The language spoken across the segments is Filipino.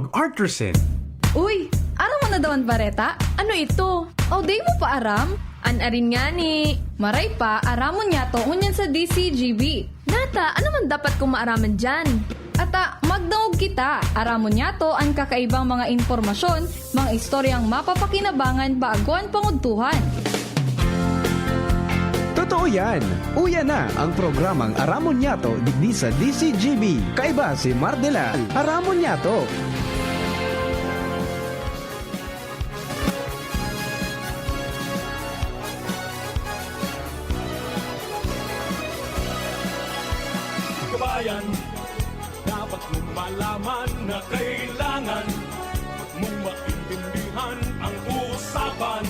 from Artersen. Uy, aram mo na dawan bareta? Ano ito? O day mo pa aram? Anarin nga ni. Maray pa, aramon niya to unyan sa DCGB. Nata, ano man dapat kong maaraman dyan? Ata, magdaog kita. Aramon niya to ang kakaibang mga informasyon, mga istoryang mapapakinabangan baguan panguntuhan. Totoo yan! Uya na ang programang Aramon Yato digdi sa DCGB. Kaiba si Mardela. Aramon Yato. Kabayan, dapat mong malaman na kailangan mong maintindihan ang usapan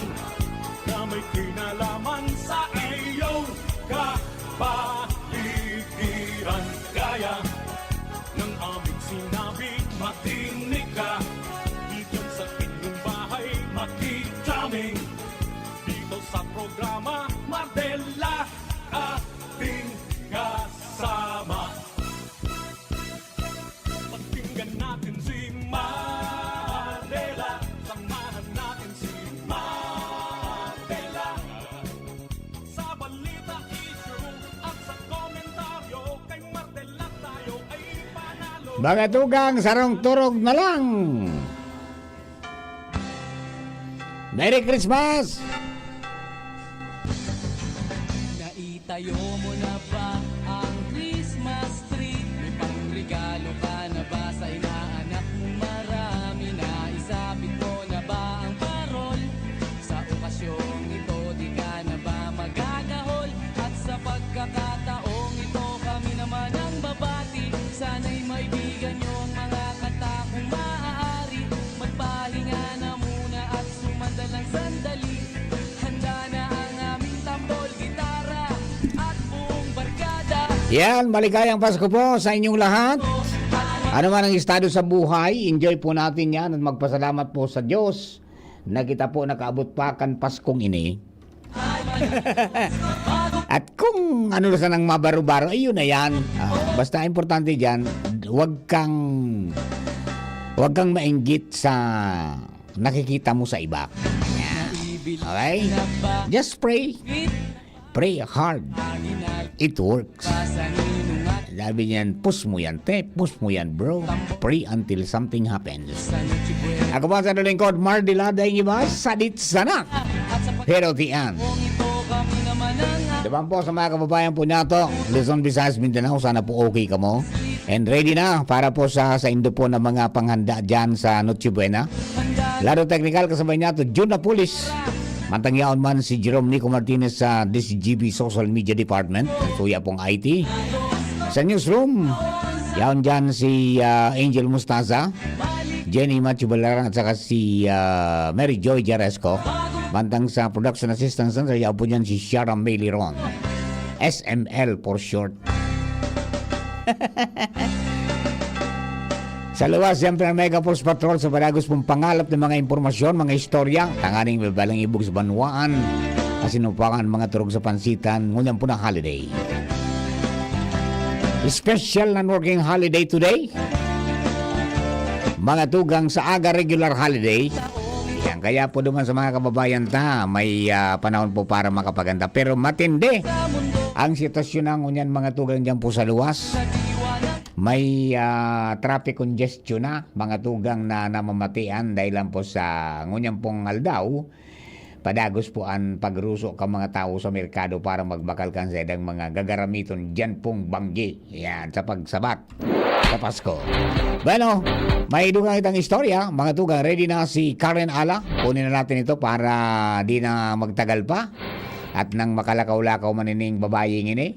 na may kinalaman sa iyong kapaligiran. Gaya ng aming sinabi, makinig ka. Dito sa inyong bahay, makijaming. Dito sa programa, Mardela ating kasama. Pakinggan natin si Mardela. Samahan natin si Mardela. Sa balita, issue at sa komentaryo, kay Mardela tayo ay panalo. Mga tugang, sarong turog na lang. Merry Christmas! Naitayo mo na ba ang Christmas tree? May pangregalo ka na ba sa inaanak mo marami? Naisabit mo na ba ang parol? Sa okasyong ito di ka na ba magagahol? At sa pagkakataong ito kami naman ang babati. Sana'y maibigan nyo ang mga kanta kung maaari. Magpahinga na muna at sumandalang sandali. Handa na ang aming tambol, gitara at buong barkada. Yan, maligayang Pasko po sa inyong lahat. Ano man ang estado sa buhay, enjoy po natin yan at magpasalamat po sa Diyos na kita po nakaabot pa kan Paskong ini. At kung ano na sanang mabaro-baro, ayun na yan. Basta importante dyan, huwag kang mainggit sa nakikita mo sa iba. Okay? Just pray. Pray hard. It works. Sabi niyan, push mo yan, te. Push mo yan, bro. Pray until something happens. Ako pa sa lingkod, Mardela, dahil iba, sadit sana. Pero tiyan. Diba po sa mga kababayan po nato, Luzon, Visayas, Mindanao, sana po okay ka mo. And ready na para po sa Indo po na mga panghanda dyan sa Noche Buena. Laro technical kasabay nato, June Napulis. Mantangyaon man si Jerome Nico Martinez sa DCGB Social Media Department. Kuya pong IT. Sa newsroom, yaon dyan si Angel Mustaza, Jenny Machu Balaran at saka si Mary Joy Jaresco. Bantang sa production assistant center, yaon po dyan si Shara May Liron. SML for short. Sa luwas, siyempre ang Mega Force Patrol sa Baragos pong pangalap ng mga impormasyon, mga istorya, tanganing babalang ibog sa banwaan, asinupakan mga turog sa pansitan, ngunyan po na holiday. Special non-working holiday today. Mga tugang sa aga regular holiday. Yan, kaya po duman sa mga kababayan may panahon po para makapaganda. Pero matindi ang sitwasyon ng ngunyan mga tugang dyan po sa luwas. May traffic congestion na, mga tugang na namamatian dahil lang po sa ngunyan pong aldaw. Padagos po ang pagruso ka mga tao sa merkado para magbakal kan sa edang mga gagaramiton dyan pong banggi. Yan, sa pagsabat sa Pasko. Bueno, may dugang itang istorya. Mga tugang, ready na si Karen Ala. Kunin na natin ito para di na magtagal pa. At nang makalakaw-lakaw manining babaying ini,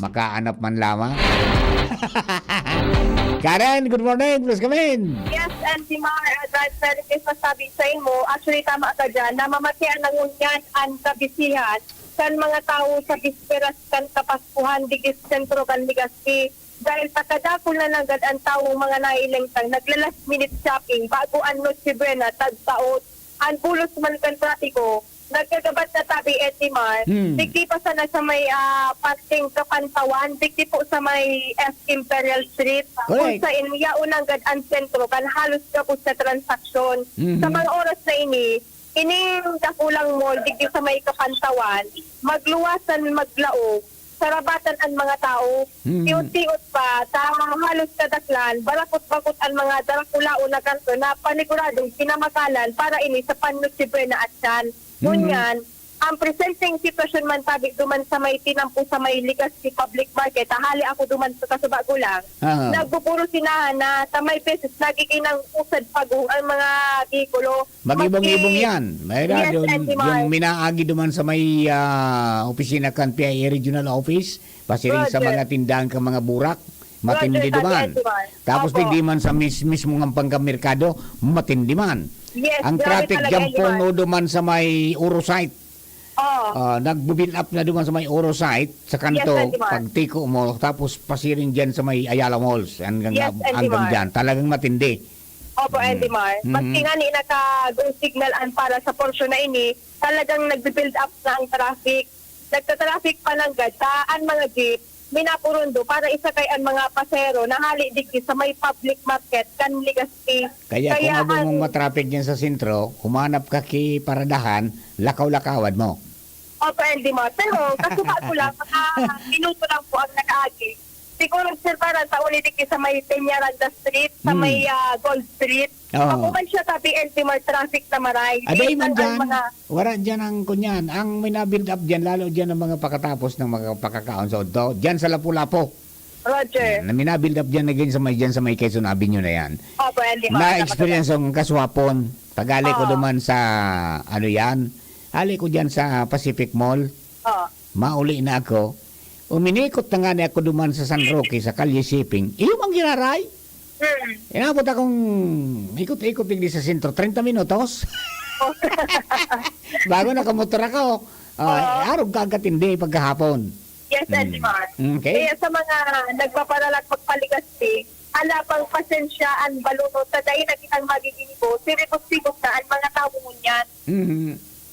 makaanap man lamang. Karen, good morning. Please come in. Yes, and si Mar, that very masabi sa imo, actually tama ka dyan, namamatian ng unyan ang kabisihan kan mga tao sa bisperas kan kapaskuhan digis sentro kan Legazpi. Dahil takadapol na nagad ang tao mga nailengtang nagla-last minute shopping bago ang Noche Buena tagtaot ang bulos man kan trapiko nagkagabat na tabi Etimar, digdi pa sana sa may parting Kapantawan, digdi po sa may F. Imperial Street, kung Correct. sa inya unang gadaan sentro, kan halos ka po sa transaksyon. Sa mga oras na ining dakulang mall, digdi sa may Kapantawan, magluwasan, maglaog, sarabatan ang mga tao, tiut-tiut pa, halos kadaklan, barakot-bakot ang mga darakulaon na kanto na paniguradong pinamakalan para ini sa pannutsibre na atyan. Ngunyan, ang presenting sitwasyon man tabi duman sa may tinampo sa may Legazpi Public Market, hali ako duman sa Kasubagulang, nagbuburo sinahan na sa may pesos nagiging ng usad pagong ang mga bikulo. Mag-ibong-ibong yan. Mayroon Yes, Auntie Mar. yung minaagi duman sa may opisina kan PIA Regional Office, pasirin sa Roger. mga tindahan ka mga burak, matindi Roger, duman. Auntie Mar. Tapos Opo. digdi man sa mismo ng pangkamerkado, matindi man. Yes, Ang grabe traffic talaga, jam Auntie Mar. puno duman sa may Urosite. Oh. Nagbubuild up na duman sa may Urosite sa kanto, Yes, Auntie Mar. pagtiko mo, tapos pasirin dyan sa may Ayala Malls hanggang, Yes, Auntie hanggang Mar. dyan. Talagang matindi. Opo, Andy Mar. Maski nga ni naka-go signal an para sa porsyon na ini, talagang nagbe-build up na ang traffic. Nagta-traffic pa ng gadaan mga jeep, minapurundo para isakay ang mga pasero na hali digdi sa may public market kan Legazpi. Kaya kung ano mong matraffic dyan sa sentro, humanap ka kay paradahan, lakaw-lakawad mo. Opo, Andy Mar. Pero kasuba ko lang, mga minuto lang po ang nakaagi. Siguro sir para sa ulitik sa may Peñaranda Street, sa may Gold Street. Oo. Ako man siya tabi Andy Mar, traffic na maray. Aday man Ang dyan, mga wala dyan ang kunyan. Ang may na-build up dyan, lalo dyan ang mga pakatapos ng mga pakakaon sa Odo. Dyan sa Lapu-Lapu. Roger. Na minabuild up dyan again dyan sa may Quezon Avenue na yan. Opo, Andy Mar. Na-experience ang kaswapon. Tagali ko Oo. duman sa, ano yan, hali ko dyan sa Pacific Mall. Oo. Mauli na ako. Uminikot na nga na ako duman sa San Roque, sa Kalye Shipping. Iyo mang ginaray. Inabot akong ikot-ikot din sa sentro, 30 minutos. Bago nakamotor ako, arog kagatindi pagkahapon. Yes, Andy Mar. Okay. Kaya sa mga nagpapalalak magpaligasti, ala pang pasensyaan balunod sa dahil nakitang magiging po, siribos-sibos na ang mga tao niyan. Mhm.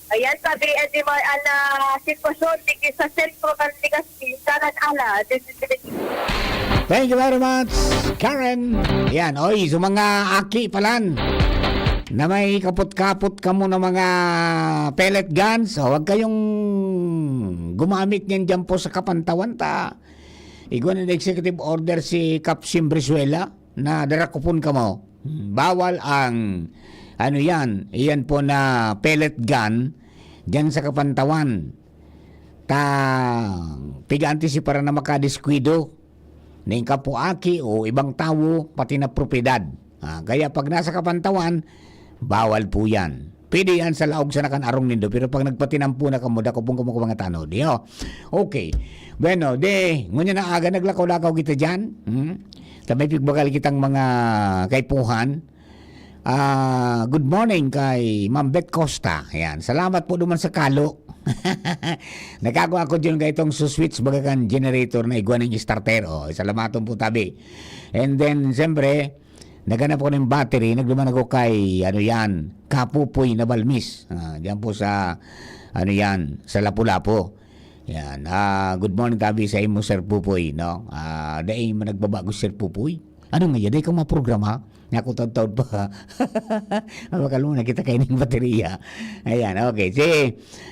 Ayan, sabi Andy Mar, ana sitwasyon dito sa sentro ng Legazpi, karan ala, this is the Thank you very much, Karen. Yan, oy, so mga aki palan na may kapot-kapot ka mo ng mga pellet guns, huwag kayong gumamit niyan dyan po sa Kapantawan ta. Iguan ng executive order si Capsim Brizuela na darakupon ka mo. Bawal ang ano yan, iyan po na pellet gun dyan sa Kapantawan. Piganti si para na makadiskwido ng kapuaki o ibang tao pati na propiedad. Kaya pag nasa Kapantawan, bawal po yan. Pwede yan sa laog sa nakanarong nindo, pero pag nagpatinampu na kamo, dako pong mga tanod. Okay. Bueno, ngunya na aga naglakaw-lakaw kita dyan. Tamay pigbagal kitang mga kaipuhan. Good morning kay Ma'am Beth Costa. Ayan. Salamat po duman sa kalo. Nagkagawa ko dyan ka itong suswitch bagakan generator na iguan ng starter. Salamaton po tabi. And then, siyempre, naganap ko ng battery. Nagduman ako kay, Kapupoy na Balmis. Diyan po sa, sa Lapu-Lapu. Yan. Good morning tabi sa imo, Sir Pupoy. No? Dahil managbabago, Sir Pupoy. Ano nga yan? Dahil ka maprograma? Naku, taon-taon pa. Makaluna kita kayo ng baterya. Ayan, okay.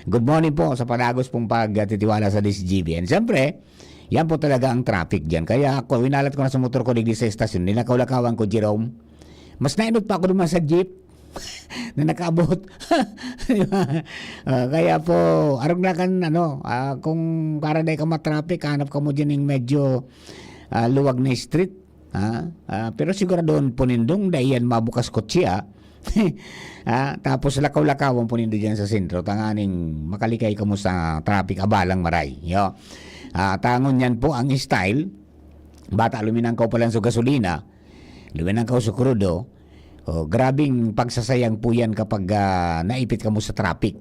Good morning po sa panagos pong pagtitiwala sa DCGB. And siyempre, yan po talaga ang traffic dyan. Kaya ako, winalat ko na sa motor ko digdi sa estasyon. Ninakaw-lakawan ko, Jerome. Mas nainot pa ako naman sa jeep na nakaabot. Kaya po, arog na kan, kung para dahi ka matraffic, hanap ka mo dyan yung medyo luwag na street. Pero siguro doon punindong dahiyan mabukas kotse. Tapos lakaw-lakawan punindo dyan sa sentro. Tanganing makalikay ka mo sa traffic abalang maray. Tangon yan po ang style. Bata luminang ka pa lang sa gasolina. Luminang ka sa krudo. Grabing pagsasayang po yan kapag naipit ka mo sa traffic.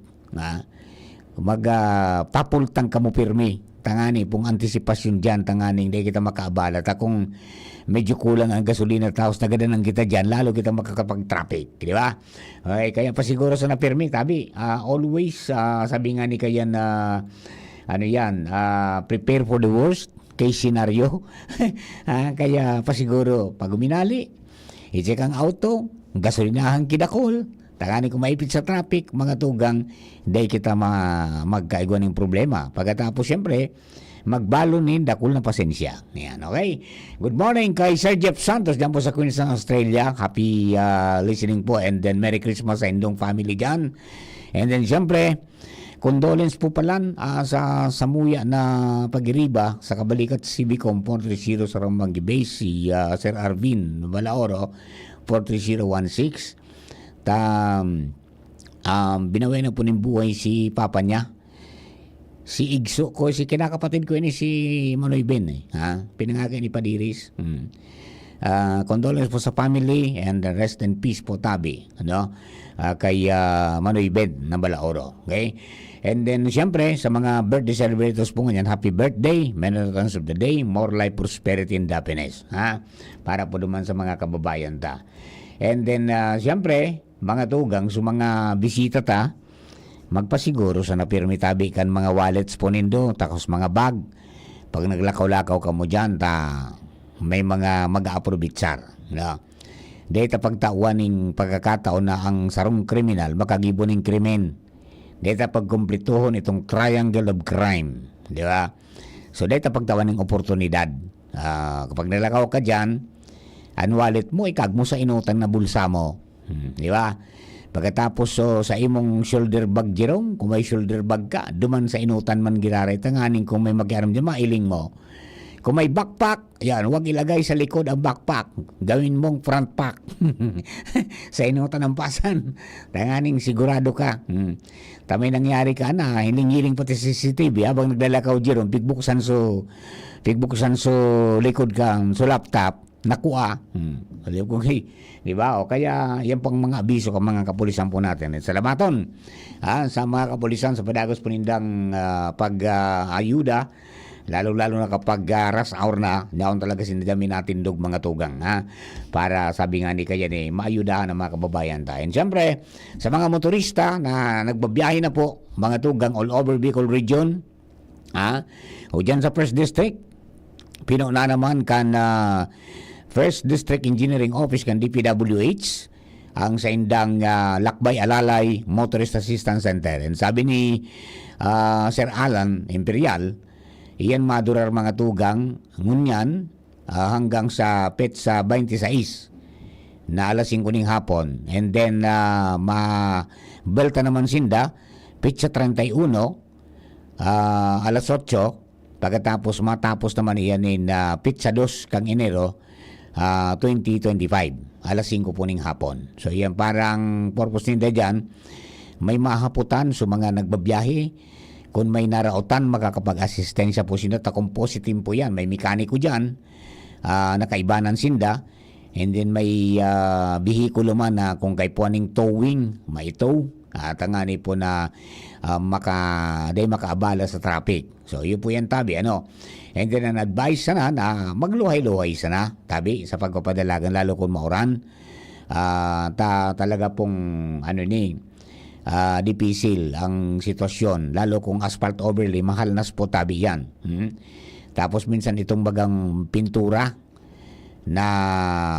Papultang ka mo pirmi. tangani pong antisipasyon dyan, tangani hindi kita makaabala. Ta kung medyo kulang ang gasolina tapos nagadanan kita dyan, lalo kita makakapag-traffic, di ba? Okay, kaya pa siguro sa napirmi, tabi, always, sabi nga ni kaya na, prepare for the worst case scenario. Kaya pa siguro, pag uminali, i-check ang auto, gasolinahan kidakol, tangani kung maipit sa traffic, mga tugang, hindi kita magkaigwan ng problema. Pagkatapos, siyempre, magbalo ni dakul na pasensya. Yan, okay? Good morning kay Sir Jeff Santos dyan po sa Queensland, Australia. Happy listening po, and then Merry Christmas sa indong family dyan. And then, siyempre, condolence po pala sa Samuya na pag-iriba sa kabalikat CBCom 430 sa Rambangi Base, si Sir Arvin Balaoro 43016. Binaway na po ng buhay si papa niya, si Igso ko, si kinakapatid ko ini si Manoy Ben, pinangagay ni Padiris. Condolence po sa family, and rest in peace po, tabi, kay Manoy Ben na Balaoro. Okay? And then, siyempre, sa mga birthday celebrators po ngayon, happy birthday, many returns of the day, more life, prosperity, and happiness. Para po naman sa mga kababayan ta. And then, siyempre, mga tugang, sa mga bisita ta, magpasiguro sa napirmi tabi kan mga wallets po nindo, takos mga bag. Pag naglakaw-lakaw ka mo dyan, may mga mag-aprobitsar. Dito pagtauan ng pagkakataon na ang sarong kriminal, makagibon ng krimen. Dito pagkumplituhon itong triangle of crime. Di ba? So, dito pagtawan ng oportunidad. Kapag nalakaw ka dyan, ang wallet mo, ikag mo sa inutan na bulsa mo. Di ba? Pagkatapos sa imong shoulder bag jirong, kung may shoulder bag ka, duman sa inutan man giraray, tanganing kung may magyaram dyan, mailing mo. Kung may backpack, yan, huwag ilagay sa likod ang backpack. Gawin mong front pack. Sa inutan ng pasan. Tanganing sigurado ka. Tamay nangyari ka na, hiling-hiling pati sa CCTV, habang naglalakaw jirong, pigbuksan so likod kang so laptop, nakuha. Alam ko, di ba? O kaya, yan pang mga abiso ka mga kapulisan po natin. Salamaton sa mga kapulisan sa padagos punindang pag-ayuda, lalo-lalo na kapag rush hour na, daon talaga sinadami natin dog mga tugang. Para sabi nga ni kaya ni, maayudahan ang mga kababayan tayo. And syempre, sa mga motorista na nagbabiyahe na po, mga tugang all over Bicol Region, o dyan sa First District, pinuna naman kan First District Engineering Office kan DPWH ang sa indang Lakbay Alalay Motorist Assistance Center. And sabi ni Sir Alan Imperial, iyan madurar mga tugang ngunyan hanggang sa petsa 26 na alas 5 ng hapon. And then ma-belta naman sinda petsa 31 alas 8. Pagkatapos matapos naman iyan in petsa 2 kang Enero 2025 alas 5 po ng hapon. So yan parang purpose nila dyan, may mahaputan sa mga nagbabiyahe. Kung may narautan, makakapag-asistensya po sila. Kung positive po yan, may mekaniko dyan, nakaibanan sinda. And then may bihikulo man na kung kay puaning towing, may tow. At ngani po na makaabala sa traffic. So yun po yan tabi. And then an advice sana na magluhay-luhay sana tabi sa pagpapadalagan, lalo kung mauran. Talaga pong dipisil ang sitwasyon, lalo kung asphalt overlay, mahal nas po tabi yan. Tapos minsan itong bagang pintura na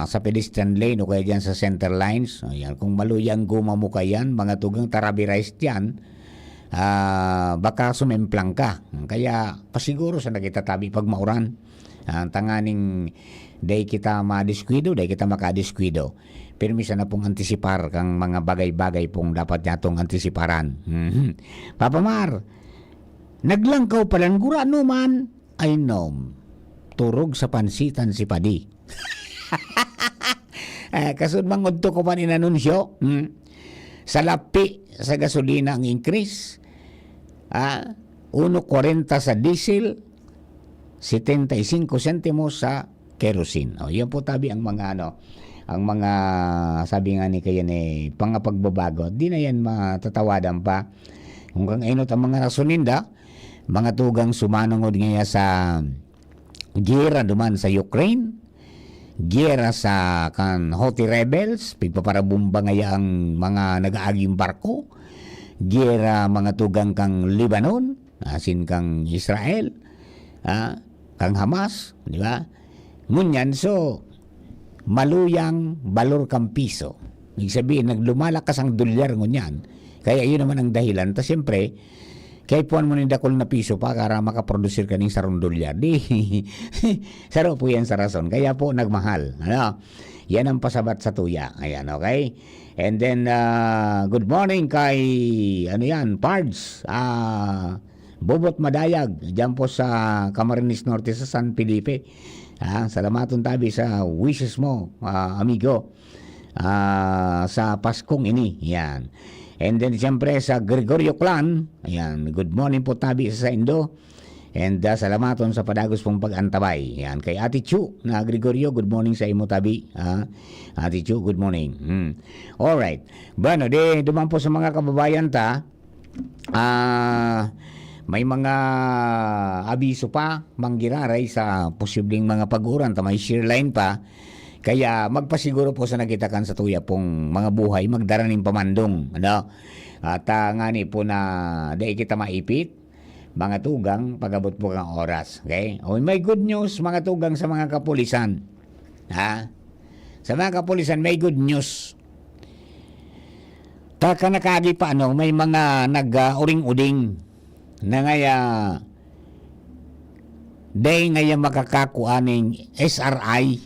sa pedestrian lane o kaya dyan sa center lines, ayan, kung maluyang guma mo kayan, mga tugang tarabirized yan, baka sumemplang ka. Kaya pasiguro sa nagitatabi pag mauran, tanganing day kita madiskwido, day kita makadiskwido. Permisa na pong antisipar kang mga bagay-bagay pong dapat nyatong antisiparan. Papa Mar, naglangkaw palang gurano man, ay nom, turog sa pansitan si Padi. Kasud mangudto ko man inanunsyo, sa lapi sa gasolina ang increase, 1.40 sa diesel, 75 sentimos sa kerosene. Yan po tabi ang mga ang mga sabi nga ni kaya ni pangapagbabago, di na yan matatawadan pa. Kung kang inot ang mga rasoninda, mga tugang sumanangod ngaya sa giyera duman sa Ukraine, giyera sa kan Houthi rebels, pigpaparabumba ngaya ang mga nagaaging barko, giyera mga tugang kang Lebanon, asin kang Israel, kang Hamas, di ba? Ngunyan, so, maluyang balor kang piso. Ibig sabihin, naglumalakas ang dolyar ngunyan. Kaya yun naman ang dahilan. Tapos siyempre, kaya puan mo ng dakol na piso pa para makaproducer ka ng sarong dolyar. Di, saro po yan sa rason. Kaya po nagmahal. Ano? Yan ang pasabat sa tuya. Ayan, okay? And then, good morning kay, Pards. Bobot Madayag, dyan po sa Camarines Norte sa San Felipe. Salamaton tabi sa wishes mo, amigo, sa Paskong ini. Yan. And then siyempre sa Gregorio Clan, ayan, good morning po tabi sa Indo. And salamaton sa padagos pong pag-antabay. Yan. Kay Ate Chu na Gregorio, good morning sa imo tabi. Ate Chu, good morning. Alright. Bueno, duman po sa mga kababayan ta, may mga abiso pa manggiraray sa posibleng mga paguran ta may shear line pa, kaya magpasiguro po sa nagitakan sa tuya pong mga buhay magdaraning pamandong, ano? At ngani po na dai kita maipit mga tugang pagabot po kang oras, okay? O may good news mga tugang sa mga kapulisan, sa mga kapulisan may good news. Nakagi pa may mga nag-uring-uding na ngaya day ngaya makakakuaning SRI.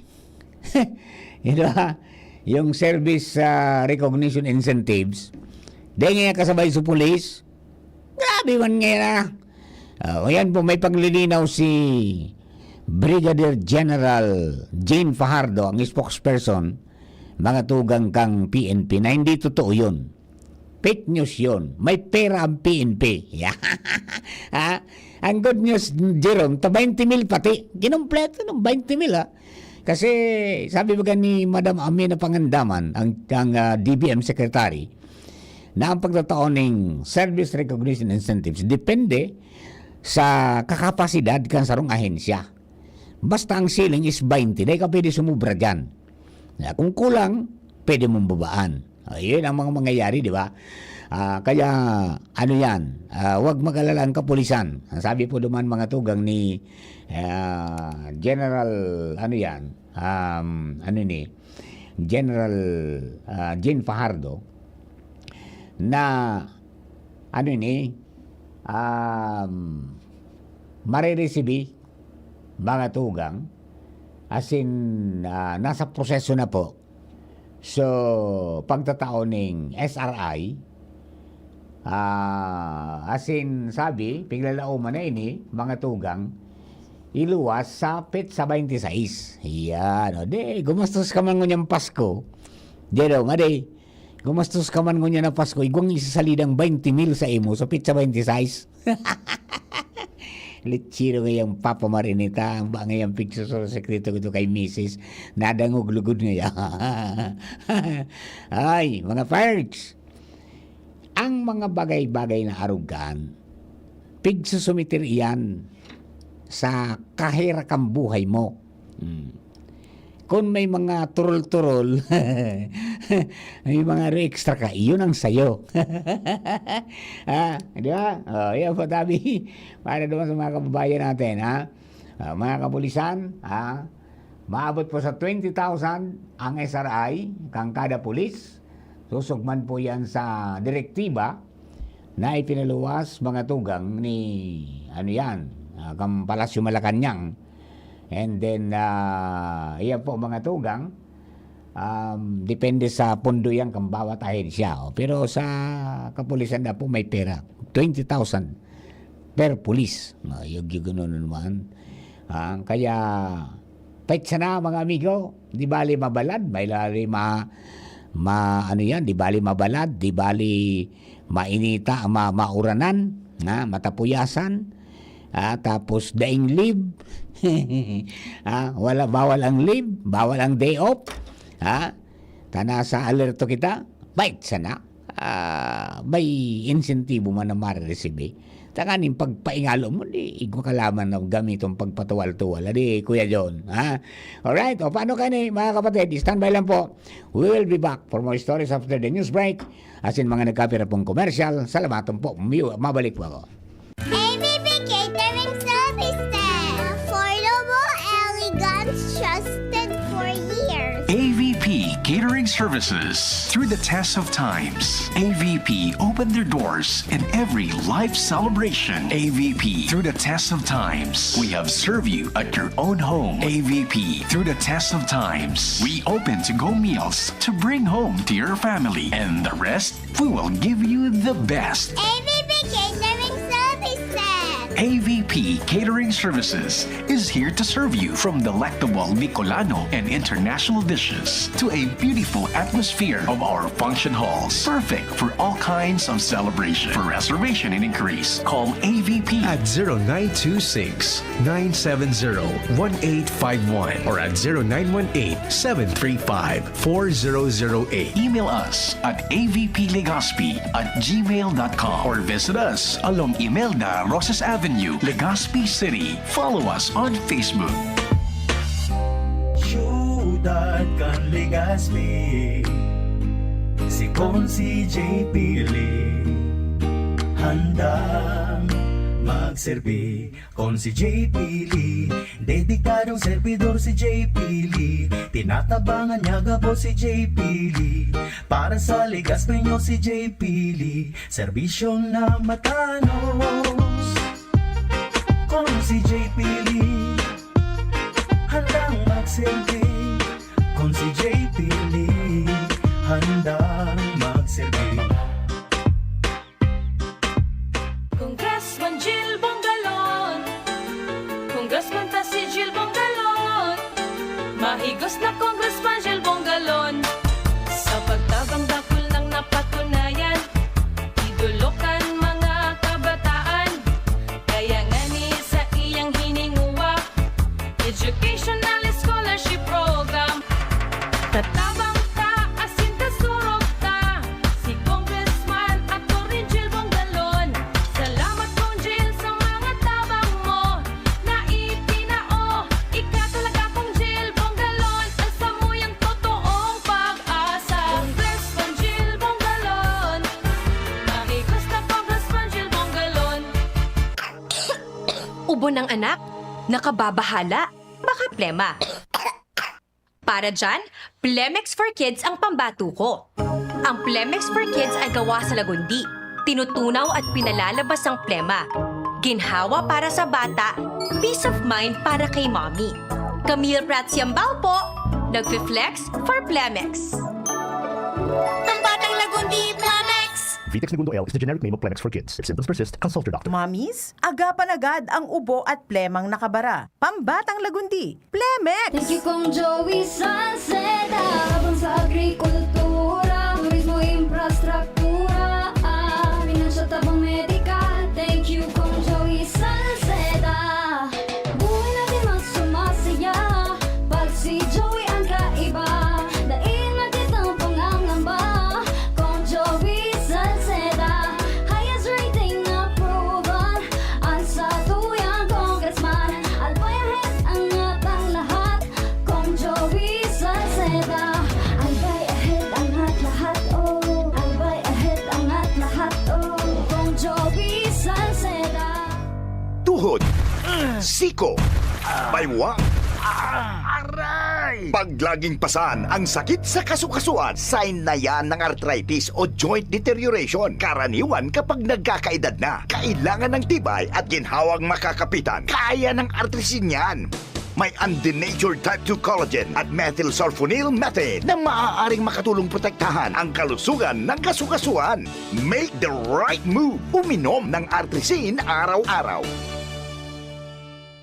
Yung service recognition incentives, day ngaya kasabay sa police. Grabe man ngaya na. Ayan po, may paglilinaw si Brigadier General Jane Fajardo, ang spokesperson mga tugang kang PNP, na hindi totoo yun. Fake news yun. May pera ang PNP. Ang good news, Jerome, 20 mil pati. Ginumpleto ng 20 mil, Kasi, sabi ba ni Madam Amina Pangandaman, ang DBM Secretary, na ang pagtataon ng Service Recognition Incentives depende sa kakapasidad kan sarong ahensya. Basta ang ceiling is 20, dahil ka pwede sumubra dyan. Kung kulang, pwede mong babaan. Yun ang mga mangyayari, di ba? Kaya, wag mag-alala ang kapulisan. Sabi po duman mga tugang ni General, General Jane Fajardo, na, marireceive mga tugang, as in, nasa proseso na po. So, pagtatao ng SRI, as in, sabi, piglalauman na ini, mga tugang, iluwas sa pit sa 26. Yan, gumastos ka man ngunyang Pasko. Gumastos ka man ngunya na Pasko, igwang isasalidang 20 mil sa imo, sa pit sa 26. Litsiro ngayang Papa Marinita, ang ba ngayang picture sa sekreto ko kay Mrs. Nadangog lugod ngayon. Ay, mga parts, ang mga bagay-bagay na arugan, pigsusumitir iyan sa kahirakang buhay mo. Kung may mga turol-turol, may mga extra ka, iyon ang sayo. Di ba? Yan po tabi. Para naman sa mga kababayan natin, mga kapulisan, maabot po sa 20,000 ang SRI, kang kada pulis. Susugman po yan sa direktiba na ipinaluwas mga tugang ni, kang Palasyo Malacanang. And then, iyan po mga tugang, depende sa pondo yan kung bawat ahensya. Pero sa kapulisan na po may pera. 20,000 per pulis. Yung gano'n naman. Kaya, pait sana mga amigo, di bali mabalad, may lali di bali mabalad, di bali mainita, mauranan, matapuyasan, tapos daing leave. Bawal ang leave, bawal ang day off. Tana sa alerto kita, bait sana. may insentibo man na ma-receive. Takanin pagpaingalo mo, di igmakalaman na gamitong pagpatuwal-tuwal. Di, Kuya John. Ha? Alright, o paano kani mga kapatid? Standby lang po. We will be back for more stories after the news break. As in mga nagkapira pong commercial. Salamat po. Mabalik po ako. ABB Catering Services. Affordable, elegant, trusted for years. AVP Catering Services. Through the test of times, AVP opened their doors in every life celebration. AVP, through the test of times, we have served you at your own home. AVP, through the test of times, we open to-go meals to bring home to your family. And the rest, we will give you the best. ABB Catering Services. AVP Catering Services is here to serve you from delectable Bicolano and international dishes to a beautiful atmosphere of our function halls. Perfect for all kinds of celebration. For reservation and inquiries, call AVP at 0926-970-1851 or at 0918-735-4008. Email us at avplegazpi@gmail.com or visit us along Imelda Rosas Avenue, Legazpi City. Follow us on Facebook. Siyudad kan Legazpi, si Konsi JP Lee, handang magserbi. Konsi JP Lee, dedikadong servidor si JP Lee, tinatabangan niya gabo si JP Lee, para sa Legazpi nyo si JP Lee, serbisyong na matanos. Konsi JP Lee, handang magserbi. Kung si JP Lee, handang magserbi. Congressman Jill Bongalon, Congressman ta si Jill Bongalon, mahigos na Congressman Jill Bongalon, sa pagtabang dakol ng napatunayan, idulukan mga kabataan, kaya nga ni sa iyang hininguwa, educational scholarship program, tatabang ta asin kasurog ta, si Congressman Atty. Jill Bongalon. Salamat kong Jill sa mga tabang mo na itinao, ika talaga kong Jill Bongalon, asa mo yung totoong pag-asa. Congressman Jill Bongalon, mahigos na Congressman Jill Bongalon. Ubo ng anak, nakababahala, baka plema. Para dyan, Plemex for Kids ang pambato ko. Ang Plemex for Kids ay gawa sa lagundi. Tinutunaw at pinalalabas ang plema. Ginhawa para sa bata, peace of mind para kay mommy. Camille Prats Yambal po, nagfi-flex for Plemex. Pambatang Lagundi, Plemex. Vitex Segundo L is the generic name of Plemex for kids. If symptoms persist, consult your doctor. Mamis, agapan agad ang ubo at plemang nakabara. Pambatang Lagundi, Plemex! Thank you kong Joey Salceda, habang sa agrikultura, turismo, infrastruktura, finansya, tabang medikal. Thank you kong Joey Salceda, buhay natin mas sumasaya, pag si Joey ang kaiba, daig natin ang pangangamba, kong Joey Salceda, highest rating approval, ang sa tuyang congressman, albayahit ang atang lahat, kong Joey Salceda, albay ahead ang at lahat, oh, albay ahead ang at lahat, oh, kong Joey Salceda. Tuhod, siko, baywa, aray! Pag laging pasan ang sakit sa kasukasuan, sign na yan ng arthritis o joint deterioration. Karaniwan kapag nagkakaedad na, kailangan ng tibay at ginhawang makakapitan. Kaya ng artrisin yan. May undenatured type 2 collagen at methylsulfonyl methane na maaaring makatulong protektahan ang kalusugan ng kasukasuan. Make the right move. Uminom ng artrisin araw-araw.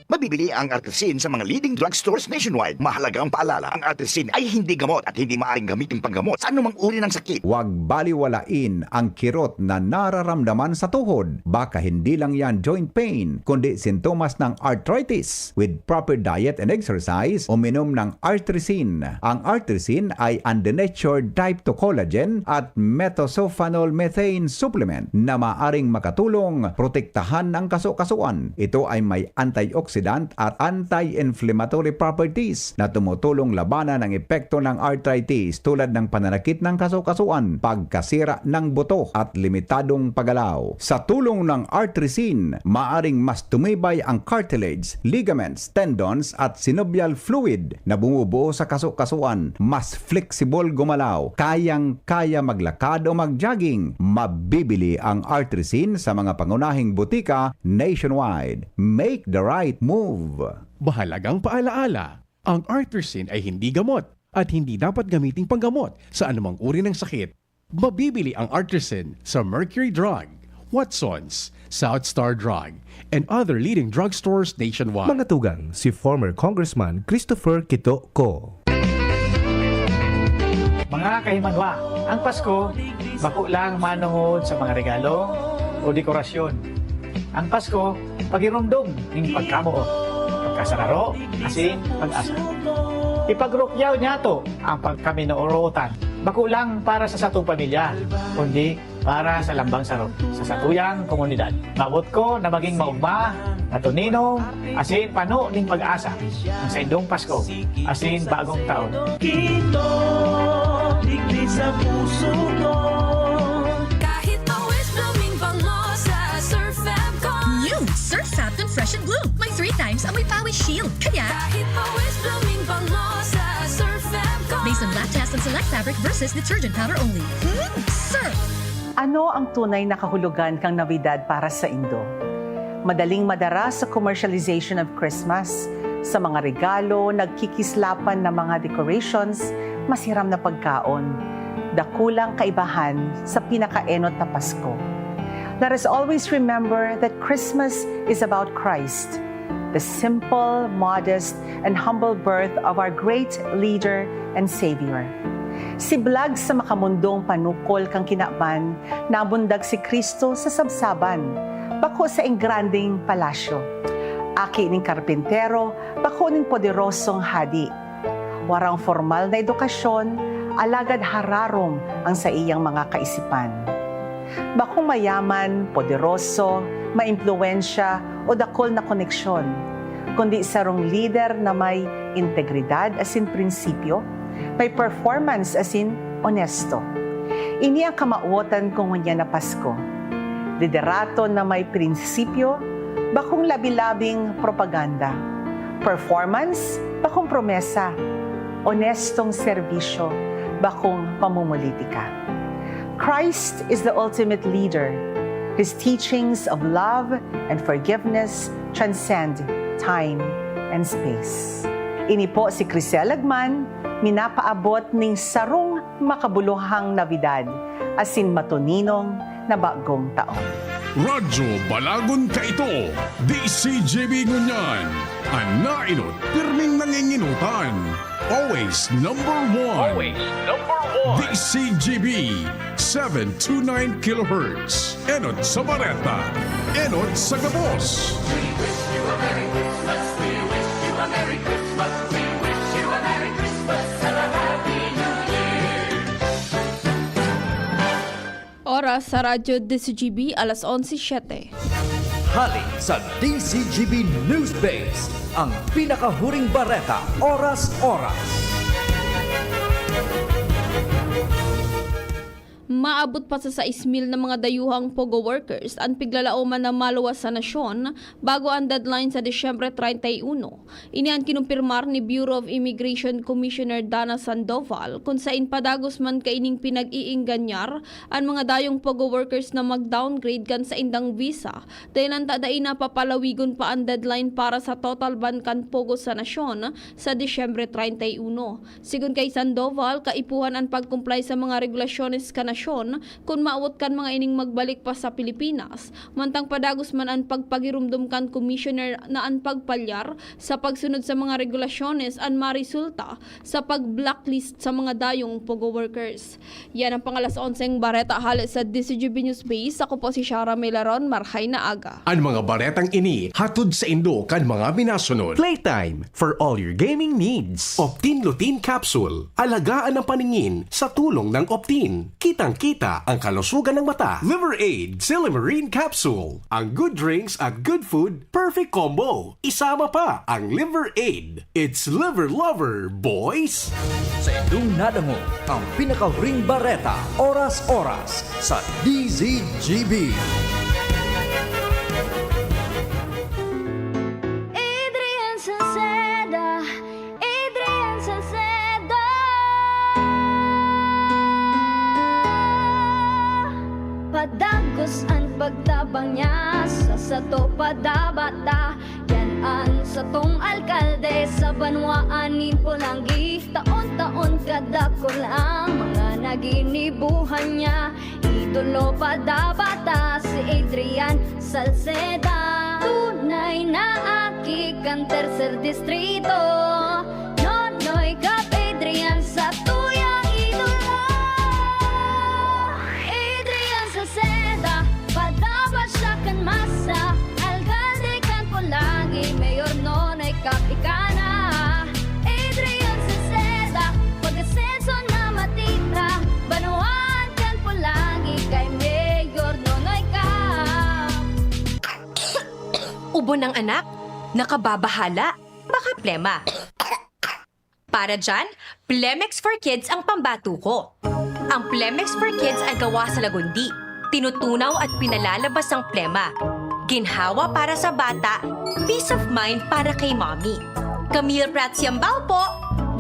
Mabibili ang Artesin sa mga leading drugstores nationwide. Mahalagang paalala, ang Artesin ay hindi gamot at hindi maaaring gamitin panggamot sa anumang uri ng sakit. Huwag baliwalain ang kirot na nararamdaman sa tuhod. Baka hindi lang yan joint pain, kundi sintomas ng arthritis. With proper diet and exercise, uminom ng Artesin. Ang Artesin ay undenatured type 2 collagen at metosulfonol methane supplement na maaring makatulong protektahan ang kaso-kasuan. Ito ay may antioxidant at anti-inflammatory properties na tumutulong labanan ang epekto ng arthritis tulad ng pananakit ng kaso-kasuan, pagkasira ng buto at limitadong paggalaw. Sa tulong ng Artesin, maaring mas tumibay ang cartilage, ligaments, tendons at synovial fluid na bumubuo sa kaso-kasuan. Mas flexible gumalaw, kayang-kaya maglakad o mag-jogging. Mabibili ang Artesin sa mga pangunahing butika nationwide. Make the right move. Mahalagang paalaala, ang Artesin ay hindi gamot at hindi dapat gamiting panggamot sa anumang uri ng sakit. Mabibili ang Artesin sa Mercury Drug, Watsons, South Star Drug, and other leading drugstores nationwide. Mga tugang, si former Congressman Christopher Quito Co. Mga kahimangwa, ang Pasko, bako lang manuhod sa mga regalo o dekorasyon. Ang Pasko, pagirumdum ng pagkamuot, pagkasararo, asin, pag-asa. Ipagrukyaw niya to ang pagkaminoorutan. Bako lang para sa satong pamilya, kundi para sa lambang sarap sa satuyang komunidad. Mabot ko na maging maugma, natuninong, asin pano ng pag-asa ang sa indong Pasko, asin bagong taon. Kito, digdi sa puso ko. Kahit always blooming bango sa Surf Fabcon. New Surf Fabcon Fresh and Bloom. May 3 times amoy pawis shield. Kaya, Kahit always blooming bango sa Surf Fabcon. based on lab test and select fabric versus detergent powder only. Surf! Ano ang tunay na kahulugan kang Navidad para sa Indo? Madaling madara sa commercialization of Christmas, sa mga regalo, nagkikislapan na mga decorations, masiram na pagkaon, dakulang kaibahan sa pinakaenot na Pasko. Let us always remember that Christmas is about Christ, the simple, modest, and humble birth of our great leader and Savior. Siblag sa makamundong panukol kang kinaban, nabundag si Kristo sa sabsaban, bako sa engranding palasyo. Aki ning karpintero, bako ning poderosong hadi. Warang formal na edukasyon, alagad hararom ang sa iyang mga kaisipan. Bakong mayaman, poderoso, maimpluwensya o dakol na koneksyon, kundi sarong leader na may integridad as in prinsipyo, may performance as in honesto. Ini ang kamauotan kong ngunya na Pasko. Liderato na may prinsipyo, bakong labi-labing propaganda. Performance, bakong promesa. Honestong serbisyo, bakong pamumulitika. Christ is the ultimate leader. His teachings of love and forgiveness transcend time and space. Ini po si Crisel Lagman, minapaabot ning sarong makabuluhang Navidad, asin matuninong na bagong taon. Radyo Balagon ka ito, DCGB Ngunyan, ang nainot, pirming nanginginutan. Always number one. Always number one. DCGB, 729 kHz. Enot sa Bareta, enot sa Gabos. We wish you a Merry Christmas, we wish you a Merry Christmas, we wish you a Merry Christmas and a Happy New Year. Oras sa Radyo DCGB, alas 11:07. Hali sa DCGB News Base, ang pinakahuring bareta, oras-oras. Maabot pa sa 6,000 na mga dayuhang POGO workers ang piglalauman na maluwas sa nasyon bago ang deadline sa Disyembre 31. Ini ang kinumpirmar ni Bureau of Immigration Commissioner Dana Sandoval kung saan padagos man kaining pinag-iingganyar ang mga dayong POGO workers na mag-downgrade kan sa indang visa dahil ang tadain na papalawigon pa ang deadline para sa total ban kan POGO sa nasyon sa Disyembre 31. Sigun kay Sandoval, kaipuhan ang pag-comply sa mga regulasyones ka regulasyon kung maawat kan mga ining magbalik pa sa Pilipinas. Mantang padagos man ang pagpagirumdum kan Commissioner na ang pagpalyar sa pagsunod sa mga regulasyones ang marisulta sa pag-blacklist sa mga dayong pogo workers. Yan ang pangalas 11 bareta halit sa DCGB News Base. Ako po si Shara Melaron, marhay na aga. Ang mga baretang ini hatod sa Indo kan mga minasunod. Playtime for all your gaming needs. Optin Lutein Capsule. Alagaan ang paningin sa tulong ng Optin. Kitang-kita ang kalusugan ng mata. Liver Aid Silimarine Capsule. Ang good drinks at good food, perfect combo. Isama pa ang Liver Aid. It's liver lover, boys! Sa indong nadango, ang pinakahuring bareta, oras-oras sa DZGB. Adrian Salceda, Adrian Salceda. Padagos ang pagtabang niya sa sato padabata. Yan ang satong alkalde sa banwaanin Pulangi. Taon-taon kadako lang mga naginibuhan niya. Idolo padabata si Adrian Salceda. Tunay na aki kan tercer distrito. Nonoy kap Adrian sa tuyang idolo. Adrian Salceda, padabas siya kan masa. Alcalde kan Pulangi, mayor nonoy kap ikana. Adrian Salceda, pag-asenso na matitra. Banuan kan Pulangi, kay mayor nonoy kap. Ubo ng anak? Nakababahala? Baka plema. Para dyan, Plemex for Kids ang pambato ko. Ang Plemex for Kids ay gawa sa lagundi. Tinutunaw at pinalalabas ang plema. Ginhawa para sa bata, peace of mind para kay mommy. Camille Pratsiambao po,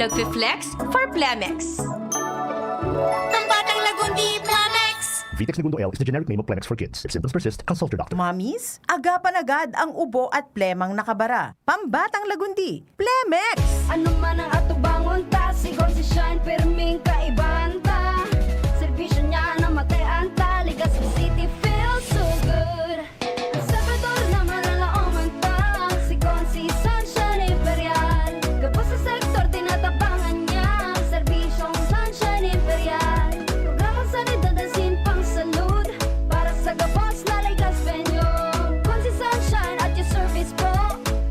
nagfi-flex for Plemex. Ang batang lagundi, Plemex! Vitex Segundo L is the generic name of Plemex for kids. If symptoms persist, consult your doctor. Mamis, agapan agad ang ubo at plemang nakabara. Pambatang lagundi, Plemex! Ano man ang atubangon ta, sigol si Shine, perming kaibahan ta. Servisyo niya na matayan ta, Legazpi City feels so good. Ang Salvador na malalaoman ta, sigol si Sunshine Imperial. Kapos sa sektor, tinatabangan niya, serbisyong Sunshine Imperial. Programang sanidad at sinpang salud, para sa gabos na Legazpenyo. Kung si Sunshine at your service po,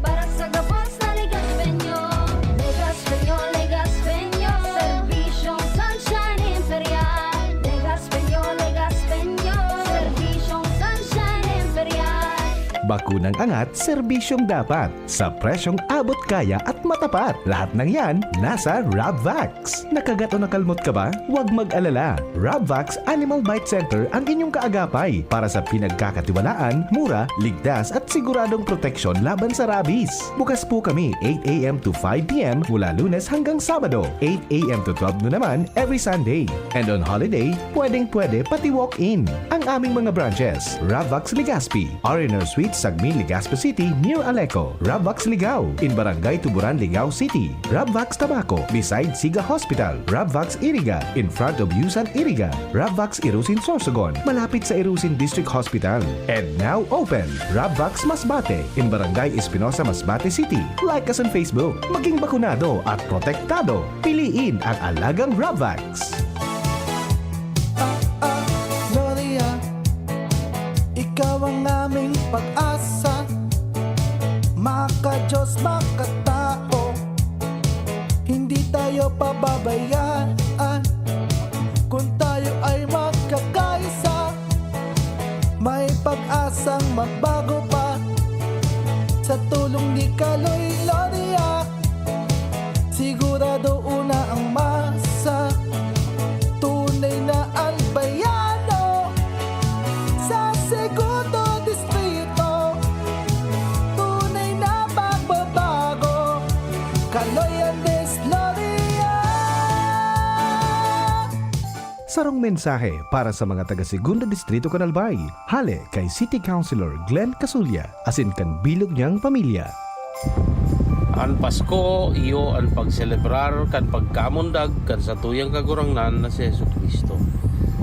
para sa gabos na Legazpenyo. Legazpenyo, Legazpenyo, serbisyong Sunshine Imperial. Legazpenyo, Legazpenyo, serbisyong Sunshine Imperial. Bakunang angat, serbisyong dapat. Sa presyong abot kaya at matapat. Lahat ng yan, nasa Rabvax. Nakagat o nakalmot ka ba? Huwag mag-alala. Rabvax Animal Bite Center ang inyong kaagapay para sa pinagkakatiwalaan, mura, ligtas at siguradong proteksyon laban sa rabies. Bukas po kami 8 a.m. to 5 p.m. mula Lunes hanggang Sabado. 8 a.m. to 12 noon naman every Sunday. And on holiday, pwedeng-pwede pati walk-in. Ang aming mga branches, Rabvax Legazpi, R&R Suite Sagmin Legazpi City near Aleco, Rabvax Ligao in Barangay Tuburan, Ligao City, Rabvax Tabaco beside Siga Hospital, Rabvax Iriga in front of Yusan Iriga, Rabvax Irusin Sorsogon malapit sa Irusin District Hospital, and now open Rabvax Masbate in Barangay Espinosa, Masbate City. Like us on Facebook. Maging bakunado at protektado. Piliin ang alagang Rabvax. Gloria, ikaw ang aming pag-asa. Maka-Diyos, makatao, hindi tayo pababayaan. Kung tayo ay magkakaisa, may pag-asang magbago pa. Sa tulong ni Kaloy Gloria, sigurado una ang masa. Tunay na albayano sa segundo distrito. Tunay na pagbabago, Kaloy Andes Gloria. Sarong mensahe para sa mga taga Segundo Distrito Canalbay. Hale kay City Councilor Glenn Casulya asin kan bilog niyang pamilya. Ang Pasko, iyo ang pagselebrar kan pagkamundag kan sa tuyang kagurangnan na si Jesucristo.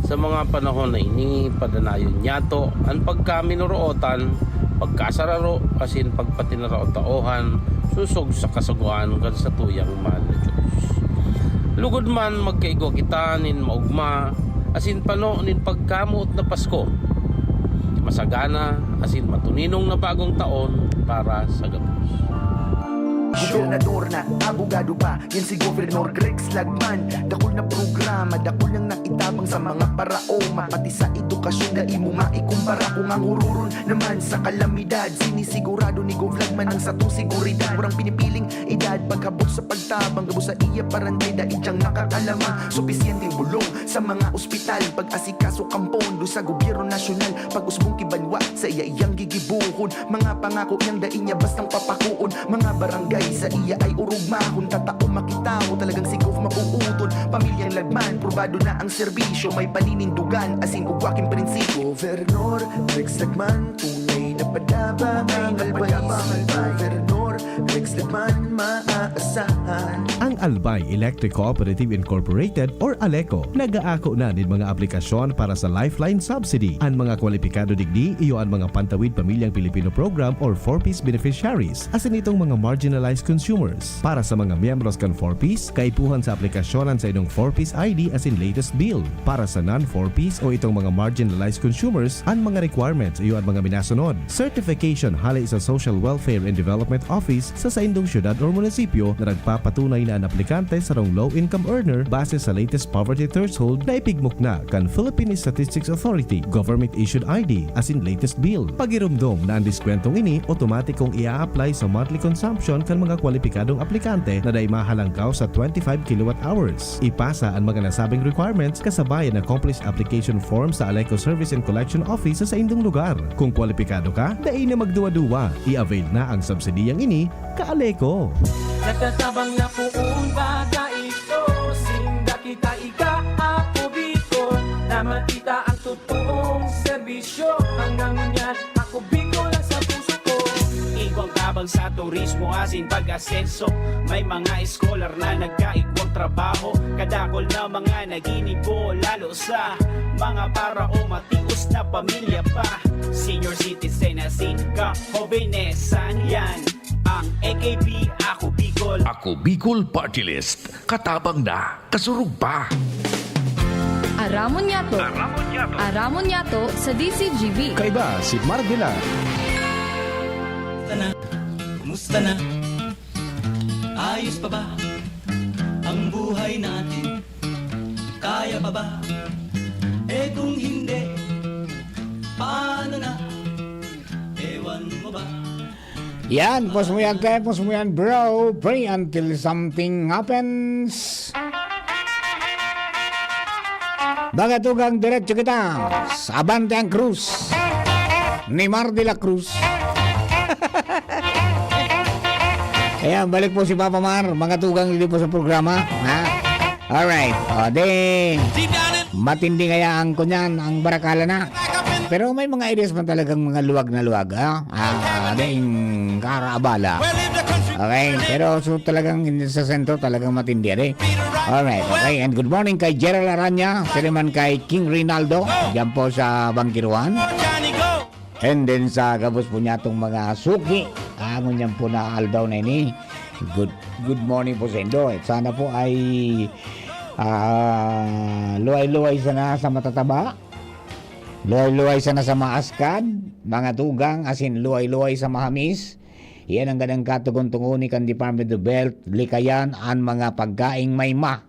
Sa Sa mga panahon na ini, padanayon nyato, ang pagkaminurootan, pagkasararo, asin pagpatinaraot-taohan, susog sa kasuguan kan sa tuyang mahal na Diyos. Lugod man magkaigo kita nin maugma, asin pano nin pagkamuot na Pasko. Masagana, asin matuninong na bagong taon para sa gabos. Gobernador na, abogado pa, yan si Gobernador Grex Lagman. Dakol na programa, dakol nang nakitabang sa mga parao. Mapati sa edukasyon na imo maikumpara. Kung ang ururon naman sa kalamidad, sinisigurado ni Gov Lagman ang satong seguridad. Murang pinipiling edad, paghabot sa pagtabang, gabo sa iya parantay, daig diyang nakakalama. Supisyenteng bulong sa mga ospital, pag-asikaso kampondo sa gobyerno nasyonal. Pag-usbong kibanwa sa iya-iyang gigibuhon, mga pangako niyang daing niya bastang papakuon. Mga barangay sa iya ay urugma, kung tatao makitaw talagang si Gov mapuutod. Pamilyang Lagman, probado na ang serbisyo, may paninindugan asin ugwaking prinsipyo. Gobernador Rex Lagman, tunay na padaba ang albay. Gobernador Rex Lagman, maaasahan. Ang Albay Electric Cooperative Incorporated or ALECO nag-aako na din mga aplikasyon para sa Lifeline Subsidy. Ang mga kwalipikado digdi iyo ang mga Pantawid Pamilyang Pilipino Program or 4Ps beneficiaries asin itong mga marginalized consumers. Para sa mga miyembros kan 4Ps, kaipuhan sa aplikasyonan sa inong 4Ps ID asin latest bill. Para sa non-4Ps o itong mga marginalized consumers, ang mga requirements iyo ang mga minasunod. Certification halay sa Social Welfare and Development Office sa indong syudad o munisipyo na nagpapatunay na ang aplikante sa rong low-income earner base sa latest poverty threshold na ipigmok na kan Philippine Statistics Authority government-issued ID asin latest bill. Pagirumdom na ang diskwentong ini automatikong ia-apply sa monthly consumption kan mga kwalipikadong aplikante na day mahalangkaw sa 25 kilowatt-hours. Ipasa ang mga nasabing requirements kasabayan na accomplished application form sa ALECO Service and Collection Office sa indong lugar. Kung kwalipikado ka, dai na magduwa-duwa. I-avail na ang subsidiyang ini ka-ALECO. Nagtatabang na puun baga ito, sinda kita ika-ako Bicol, na matita ang totoong serbisyo. Hanggang ngayon ako Bicol lang sa puso ko. Igwang tabang sa turismo asin pag-asenso, may mga scholar na nagkaigwang trabaho. Kadakol na mga naginibo, lalo sa mga parao matius na pamilya pa. Senior citizen asin ka-hobenesan yan ang AKP Ako Bicol. Ako Bicol Party List. Katabang na, kasurug pa. Aramon Yato. Aramon Yato sa DCGB. Kaiba si Marvila. Kumusta na? Ayos pa ba ang buhay natin? Kaya pa ba? Eh kung hindi, paano na? Ewan mo ba? Yan, pos mo yan, te, pos mo yan, bro. Pray until something happens. Bagatugang diretso kita sa Abante ang Cruz ni Mar de la Cruz. Ayan, balik po si Papa Mar. Mga tugang dito po sa programa. Ha? Alright. O, then, matindi kaya ang kunyan, ang barakala na. Pero may mga ideas man talagang mga luwag na luwag. Ding karaabala. Okay, pero so talagang sa sentro talagang matindi. Alright, okay. And good morning kay Gerald Aranya. Sila man kay King Rinaldo. Diyan po sa Bangkiruan. And then sa gabos po niya itong mga suki. Angon niyan po na aldaw na ini. Good morning po sa Indo. Sana po ay luway-luway sana sa matataba. Luway-luway sana sa maaskad. Mga tugang asin luway-luway sa mahamis. Iyan ang ganang katugon-tunguni kan Department of Health. Likayan ang mga pagkaing may ma.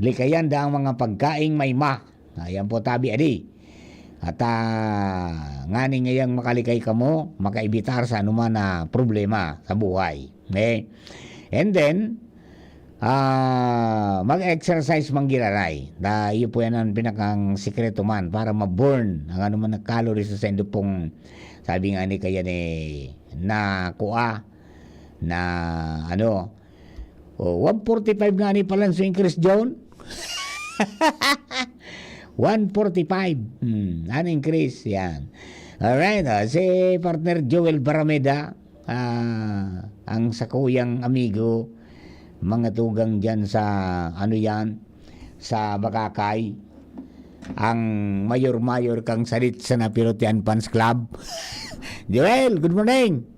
Likayan da ang mga pagkaing may ma. Ayan po tabi adi. At ngani ngayang makalikay ka mo, makaibitar sa anuman na problema sa buhay. Okay? And then, mag-exercise manggiraray. Iyo po yan ang pinakang sikreto man para ma-burn ang anuman na calories sa sendo pong sabi nga ni kaya ni na kuha na 145 nga ni pala sa Chris John. 145. Ano increase? Yan. Alright. Si partner Joel Barameda, ang sakuyang amigo, mga tugang dyan sa sa Bakakay. Ang mayor-mayor kang salit sa Napirutian Fans Club. Joel, good morning.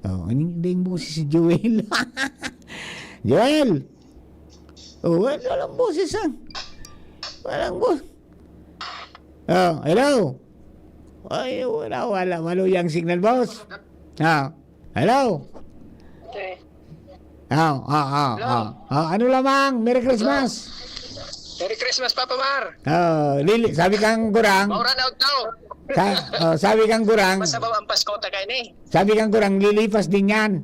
Oh, hindi yung boses si Joel. Joel. Oh, walang boses ah. Walang boses. Oh, hello. Ay, wala. Maluyang signal, boss. Ah, hello. Ano lamang? Merry Christmas. Merry Christmas, Papa Mar. Sabi kang gurang. Mauran out now. Sabi kang gurang. Masabaw ang Pasko tagay ni. Sabi kang gurang, lilipas din yan.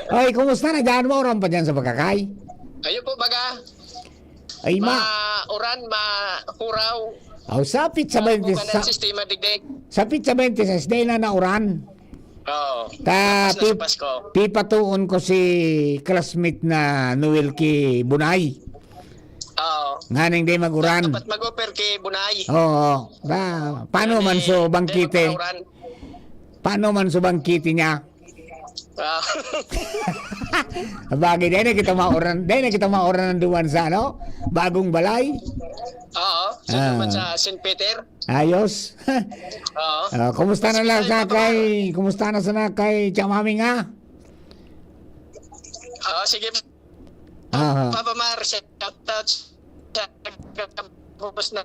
Oy, kumusta na dyan mo? Oran pa dyan sa Bakakay? Ayo po, baga. Ay, Uran, huraw. Sapit sa 20 sa sistema digdig. Sapit sa 20 sa day na uran. Oo. Pipatuon ko si classmate na Noel ki Bunay. Oo. Nganing day maguran. Dapat mag-offer kay Bunay. Oo. Paano man so bangkite? Paano man so bangkite niya? Bagay, dahil na kita mauran ng duwan sa bagong balay. Oo. Naman sa St. Peter. Ayos. Oo. Kumusta na lang kumusta na sana kay Chamami nga? Oo, sige. Papa Mar, shout out sa kapos na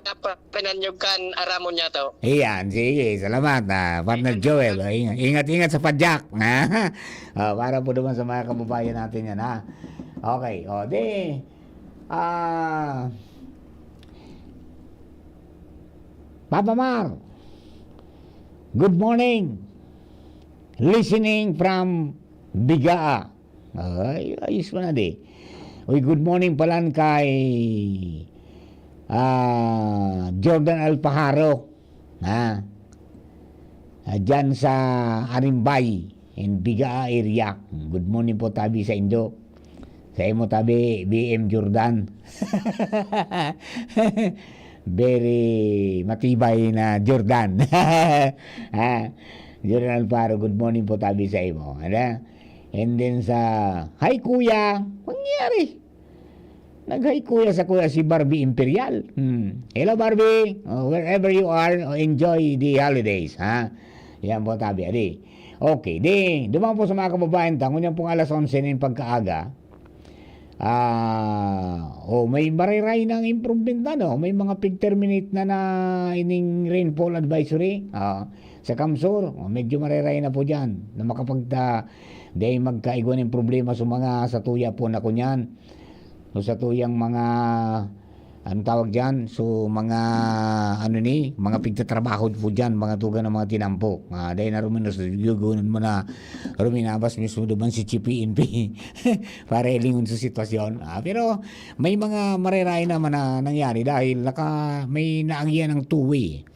pinanyugan aramon niya to. Iyan, sige. Salamat na. Partner Joel. Ingat-ingat sa padyak. Para po naman sa mga kababayan natin yan, ha? Okay. Papa Mar, good morning. Listening from Bigaa. Ay, ayos mo na di. Uy, good morning pala kay Jordan Alpajaro. Dyan sa Arimbay in Bigaa area. Good morning po tabi sa Indo. Sa imo tabi, BM Jordan. Very matibay na Jordan. Jordan Alparo, good morning po tabi sa imo. And then sa hi kuya, mangyari. Nag-hi kuya sa kuya si Barbie Imperial. Hello Barbie, wherever you are, enjoy the holidays. Yan po tabi. Okay, dumaan po sa mga kababayan tangon yan pong alas 11 ng pagkaaga. May mariray ng improvement may mga pig-terminate na ining rainfall advisory sa Kamsur. Medyo mariray na po dyan na dahil magkaigwan ng problema sa mga satuya po na kunyan. So sa tuyang mga anong tawag dyan? So mga mga pigtatrabaho po dyan, mga tuga ng mga tinampo. Dahil na ruminos, yugunan mo na ruminabas mismo naman si CPNP para ilingon sa sitwasyon. Pero may mga mariray naman na nangyari dahil may naangyan ng two-way.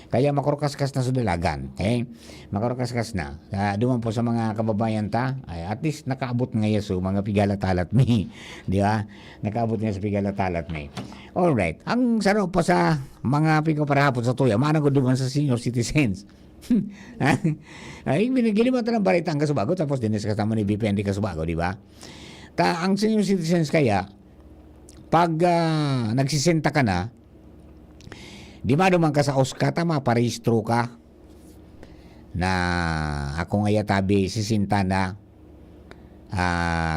Kaya makurkaskas na sa dalagan. Okay? Makurkaskas na. Duman po sa mga kababayan at least nakaabot ngayon so mga pigala-talat mi. Di ba? Nakaabot ngayon sa pigala-talat mi. Alright. Ang sarap po sa mga pigkaparahapon sa tuya, manang ko duman sa senior citizens. Ay, gilimutan ng balita ang Kasubago tapos din sa kasama ni BPND Kasubago, di ba? Ang senior citizens kaya, pag nagsisenta ka na, di maduman ka sa OSCA, maparehistro ka na ako ngaya tabi sisinta na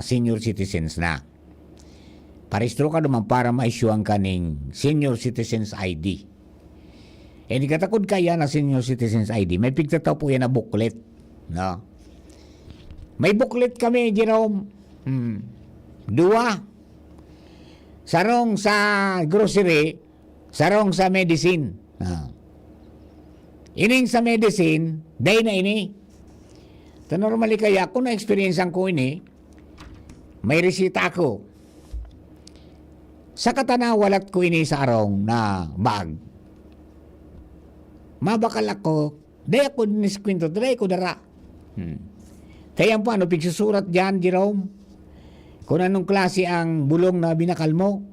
senior citizens na. Parehistro ka duman para ma-issuean ka ng senior citizens ID. Di katakod kaya na senior citizens ID, may pigtataw po yan na booklet. No? May booklet kami, Jerome. 2. Sarong sa grocery, sarong sa medicine. Ining sa medicine, day na ini. Normally kaya, kung na-experience ko ini, may resita ako. Sa katanawalat ko ini sa arong na bag. Mabakal ako, day ako niskwento, day ko dara. Kaya po, pigsusurat dyan, Jerome? Kung anong klase ang bulong na binakal mo,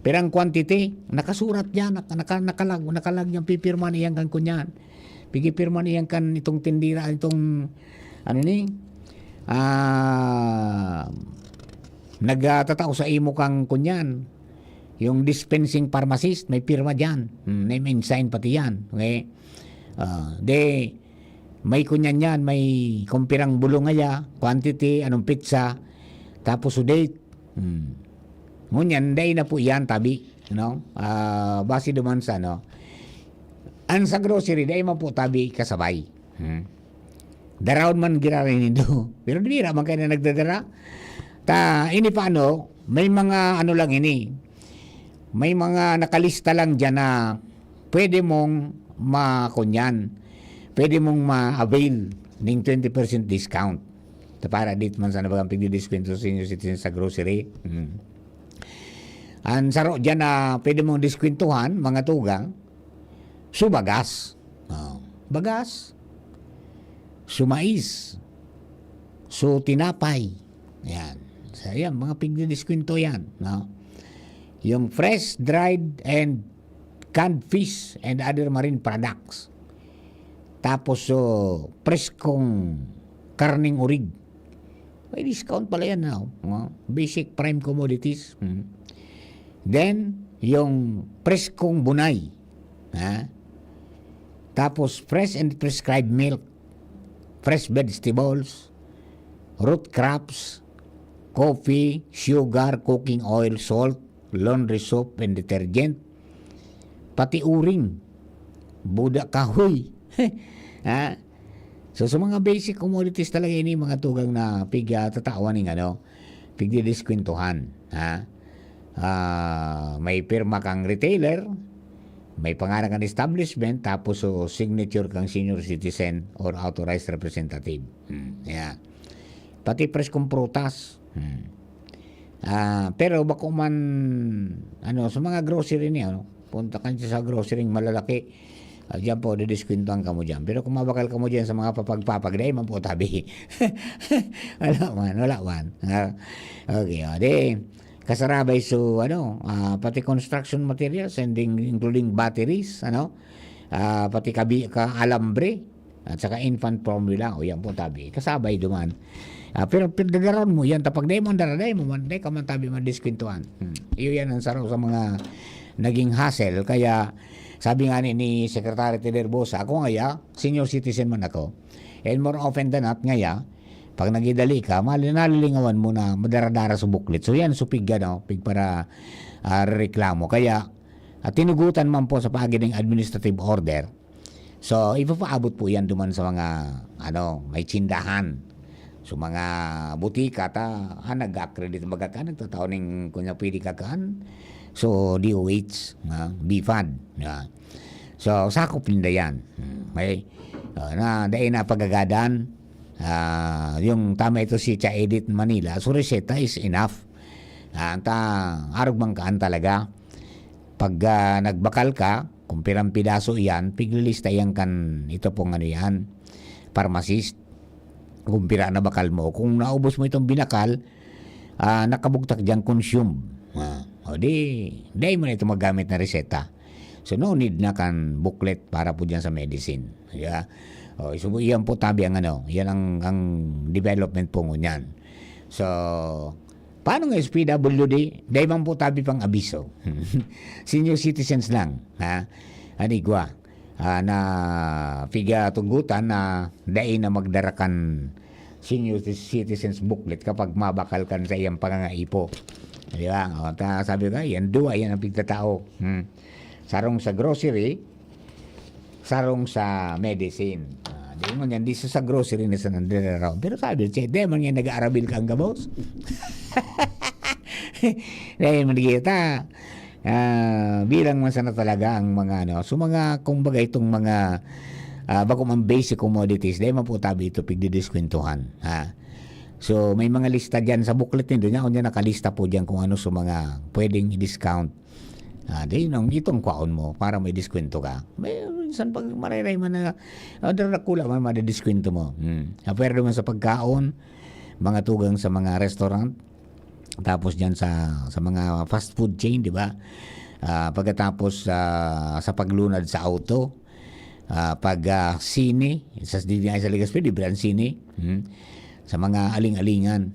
perang quantity, nakasurat yan, nakalag niyang pipirma niyan kan kunyan. Pigipirma niyan kan itong tindira, itong, nagtatao sa imo kang kunyan. Yung dispensing pharmacist, may pirma dyan. Name and sign pati yan. Okay? May kunyan yan, may kumpirang bulungaya, quantity, anong pizza, tapos date. Ngunyan, day na po yan, tabi. Base duman sa, ang sa grocery, day man po tabi kasabay. Daraon man girarin nito. Pero di man kayo na nagdadara. Ini paano, may mga lang ini. May mga nakalista lang dyan na pwede mong makunyan. Pwede mong ma-avail ng 20% discount. Para dito man sa nabagang pigdi-diskwento sa senior citizen sa grocery. Ang saro dyan na pwede mong diskwentuhan, mga tugang, bagas. Bagas. Mais. Tinapay. Yan. So, yan, mga pigdi-diskwento yan. Yung fresh, dried, and canned fish and other marine products. Tapos, preskong karning urig. May discount pala yan now. Basic prime commodities. Then, yung preskong bunay. Tapos, fresh and prescribed milk. Fresh vegetables. Root crops. Coffee, sugar, cooking oil, salt, laundry soap and detergent, pati uring, budak kahoy. So sa mga basic commodities talaga ini mga tugang na tatawan ng pigdidiskwintuhan. May pirma kang retailer, may pangalan kang establishment, tapos signature kang senior citizen or authorized representative. Pati preskong prutas. Pero bako man sa mga grocery niya, punta ka sa grocery malalaki, diyan po didiskwintuhan ka mo diyan. Pero kung mabakal ka mo diyan sa mga papagpapagday man po tabi. wala man. Okay, kasarabay pati construction materials including batteries, pati alambre at saka infant formula, yan po tabi. Kasabay duman. Pero dadaron mo yan, tapag day mo day ka man tabi madiskwintuhan. Iyo yan ang saraw sa mga naging hassle. Kaya sabi nga ni Secretary Tiderbosa, ako ngaya, senior citizen man ako, and more often than not ngaya, pag nagidali ka, nalilingawan mo na madaradara sa booklet. So yan, pig para reklamo. Kaya tinugutan man po sa pagiging administrative order. So ipapaabot po yan duman sa mga may tsindahan. So mga butika nag-accredit magakan, nagtataon ng kunya pwede kakaan. So DOH, BFAD. So sakop nila yan. May dahil na pagagadan, yung tama ito si Edit Manila. So reseta is enough. Arog man kaan talaga. Pag nagbakal ka, kung pirang pidaso yan, piglilista yan kan ito pong yan, pharmacist. Kung pira na bakal mo, kung naubos mo itong binakal, nakabugtak dyan consume. Di mo na ito magamit na reseta. So no need na kan booklet para po dyan sa medicine. So iyan po tabi ang yan ang development po ngunyan. So paano nga SPWD? Dahil man po tabi pang abiso. Senior citizens lang. Anigwa. Na tugutan na dahil na magdarakan senior citizens booklet kapag mabakal kan sa iyang pangangaipo. Di ba? Sabi ko, yan ang pigtatao. Sarong sa grocery, sarong sa medicine. Di mo yan, di sa grocery na sa nandiraraw. Pero sabi ko, di mo yan nag-aarabil kang gabos. Dahil manigita, bilang man sana talaga ang mga so mga kumbaga itong mga bago man basic commodities dahil man po tabi ito pigdidiskwintuhan. So may mga lista dyan sa booklet nito niya, kung nakalista po dyan kung ano sa mga pwedeng i-discount. Dahil itong kwaon mo para may diskwento ka. May minsan pag mariray man na darakula man madidiskwento mo. Pero naman sa pagkaon, mga tugang sa mga restaurant, tapos diyan sa mga fast food chain, di ba? Pagkatapos sa paglunad sa auto, pag sine, sa Ligaspi, di ba ang sine? sa mga aling-alingan.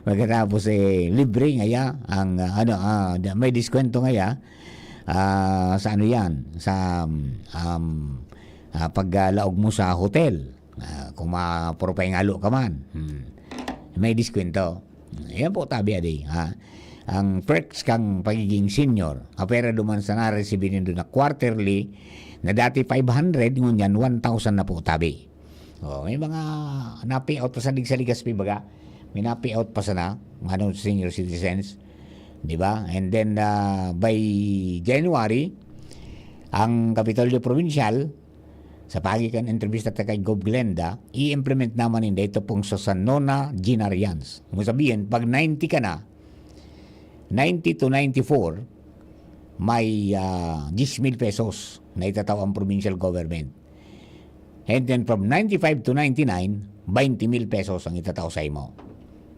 Pagkatapos libre ngaya ang may diskwento ngaya sa ano yan sa paglaog mo sa hotel. Kung mapropay ngalo ka man, may diskwento. Yan po tabi adi. Ang perks kang pagiging senior, apera duman sa na-receive nindo na quarterly, na dati 500, ngunyan 1,000 na po tabi. May mga na-payout pa sa ligas baga. May na-payout pa sa na, mga senior citizens. Di ba? And then, by January, ang Kapitolyo Provincial, sa pagikan entrevista kay Gov. Glenda, i-implement naman hindi ito pong sa Nona Ginarians. Kung sabihin, pag 90 ka na, 90 to 94, may 10,000 pesos na itataw ang provincial government. And then from 95 to 99, 20,000 pesos ang itataw sa imo.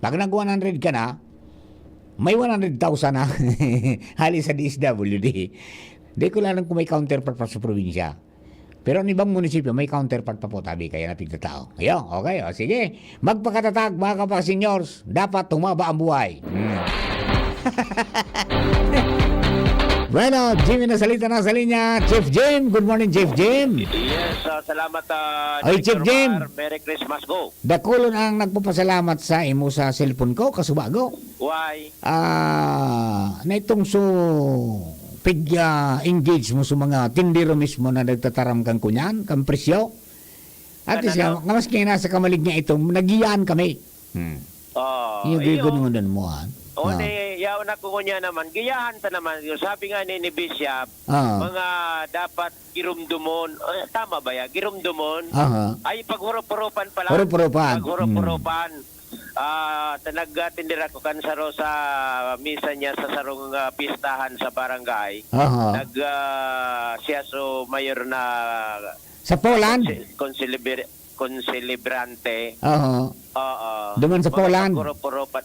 Pag nag-100 ka na, may 100,000 na hali sa DSWD. Di ko lang kung may counterpart pa sa probinsya. Pero ang ibang munisipyo, may counterpart pa po tabi, kaya napigtatao. Ayun, okay, sige. Magpakatatag, mga kapag-seniors, dapat tumaba ang buhay. Bueno, Jimmy na salita na sa linya. Chief Jim, good morning, Chief Jim. Yes, salamat, Oy, Chief Jim. Merry Christmas, go. Dakulon ang nagpapasalamat sa imo sa cellphone ko, kasubago. Why? Na itong engage mo sa mga tindero mismo na nagtataram kang kunyan, kang presyo. At least, mas kaya nasa kamalig niya itong, nagiyaan kami. Yung gigunungan mo, O, yaw na ko niya naman, giyahan ta naman. Yung sabi nga ni Bishop, mga dapat girumdumon, tama ba ya? Girumdumon, ay paghurop-huropan pala. Hurop-huropan. Paghurop-huropan. Nagtindira ko kan saro sa misa niya sa sarong pistahan sa barangay. Siya so mayor na sa Poland konselebrante. Duman sa Poland. Puro-puropan.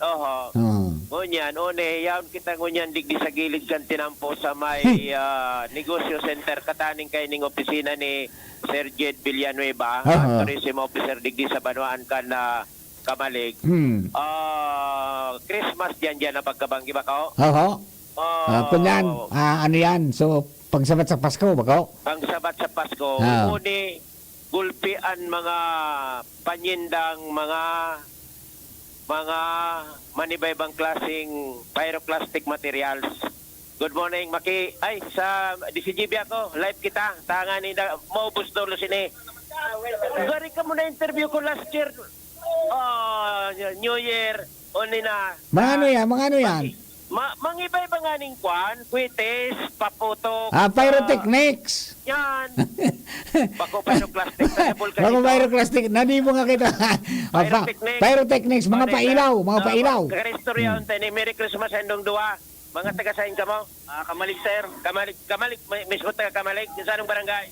Ngunyan, yawn kita ngunyan digdi sa gilid kan tinampo sa may negosyo center kataning kay ning opisina ni Sir Jed Villanueva, tourism officer digdi sa Banwaan kan na Kamalig. Christmas diyan na pagkabanggi ba kao? Kunyan, ano yan? So, pagsabat sa Pasko ba kao? Pagsabat sa Pasko, gulpian mga panyindang mga manibaybang klaseng pyroclastic materials. Good morning, Maki. Ay, sa DCGB ako. Live kita. Tanganin na. Maubos dolo sini. Gari ka muna interview ko last year. New Year. Mga ano yan? Mangibay ba nga ning kwan? Kwites, paputok. Pyrotechnics. Yan. Bako pyroclastic. Bako pyroclastic. Nadi mo nga kita. Pyrotechnics. Mga pailaw. Karistorya ni Merry Christmas endong dua. Mga taga-sain ka mo? Kamalig, sir. Kamalig. Mismo taga-Kamalig. Sa anong barangay?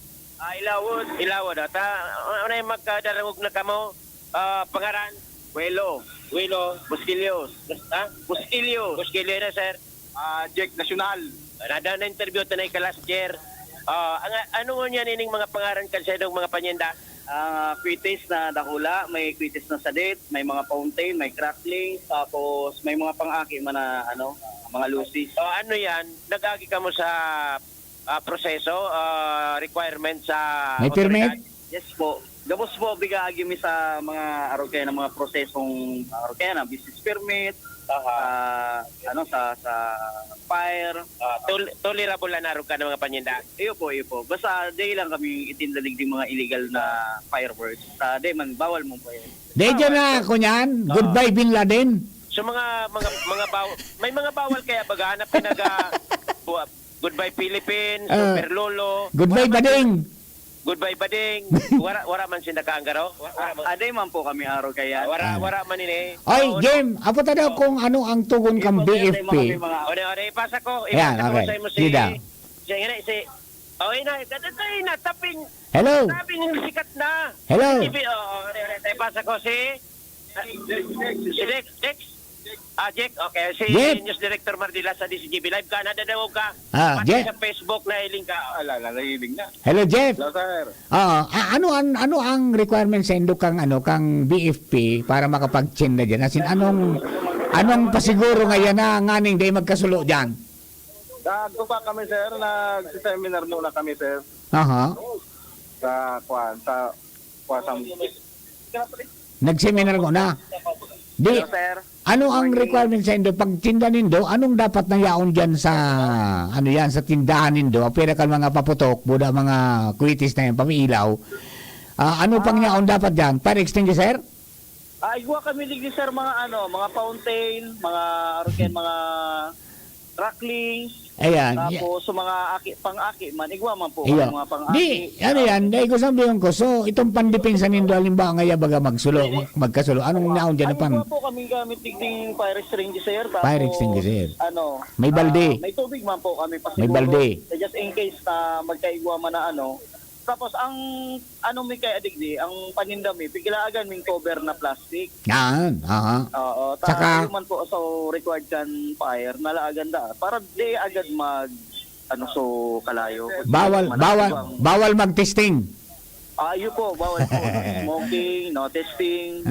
Ilawod. Ano yung magkadarangog na ka mo? Pangaran? Welo, Busquilio. Busquilio na, sir. Jack National. Nada na interview tanay ka last year. Ano nga nining mga pangaran kan sa mga panyenda? Kwitis na dakula, may kwitis na sadet, may mga fountain, may crackling, tapos may mga pang-aki na mga lucis. Ano yan? Nag-agi ka mo sa proseso, requirement sa may permit? Yes po. Gabos po, bigaagi mi sa mga arokaya ng mga prosesong arokaya na business permit, sa fire. Tolerable na naro ka ng mga panyenda? Iyo po. Basta day lang kami itindalig din mga illegal na fireworks. Day man, bawal mo po yan. Day dyan na ako niyan. Goodbye Bin Laden. So mga bawal, may mga bawal kaya baga na Goodbye Philippines, Super Lolo. Goodbye Bading. Goodbye Bading. Wara man siya nakaanggaro? Aday man po kami araw kaya. Wara man ini. Oy, Jim, apo ta daw kung ano ang tugon kang BFP. Ore, ipasa ko. Yan, okay. Sida. Taping. Hello. Taping sikat na. Hello. Ipasa ko si Dex. Jack, okay. Si Jack. News Director Mardila sa DCGB Live ka, nadadaw ka. Pati Jack. sa Facebook na hiling ka. Nahiling na. Hello, Jeff. Hello, sir. Ano ang requirements sa indo kang BFP para makapag-chin na diyan? Asin anong pasiguro ngayon na nganing day magkasulo diyan? Nagdo pa kami, sir. Nag-seminar muna kami, sir. Aha. Sa Nag-seminar ko na. Di, sir. ano ang requirements sa indo? Pag tinda nindo, anong dapat na yaon dyan sa, sa tindahan nindo? Pera ka mga paputok, buda mga kuitis na yan, pamiilaw. Ano pang yaon dapat dyan? Para extingue, sir? Igwa kami ligli, sir, mga fountain, mga tracklings. Ayan. Tapos sa mga pang-aki man, igwa man po. Iyo. Mga pang-aki. Di, dahil ko sabihin ko, so itong pandepensa nindo, halimbawa ngaya baga magkasulo, anong naon dyan na pan? Igwa po kami gamit tigding fire extinguisher, sir. Tapos, Fire extinguisher. May may balde. tubig man po kami pasiguro. May balde. Just in case na magkaigwa man na Tapos ang may kay adigdi, ang paninda mi, pigilaagan ming cover na plastic. Yan, aha. Oo, Saka- man po so required kan fire nalaagan da para di agad so kalayo. Bawal mag-testing. Yun po, bawal po. Smoking, no testing.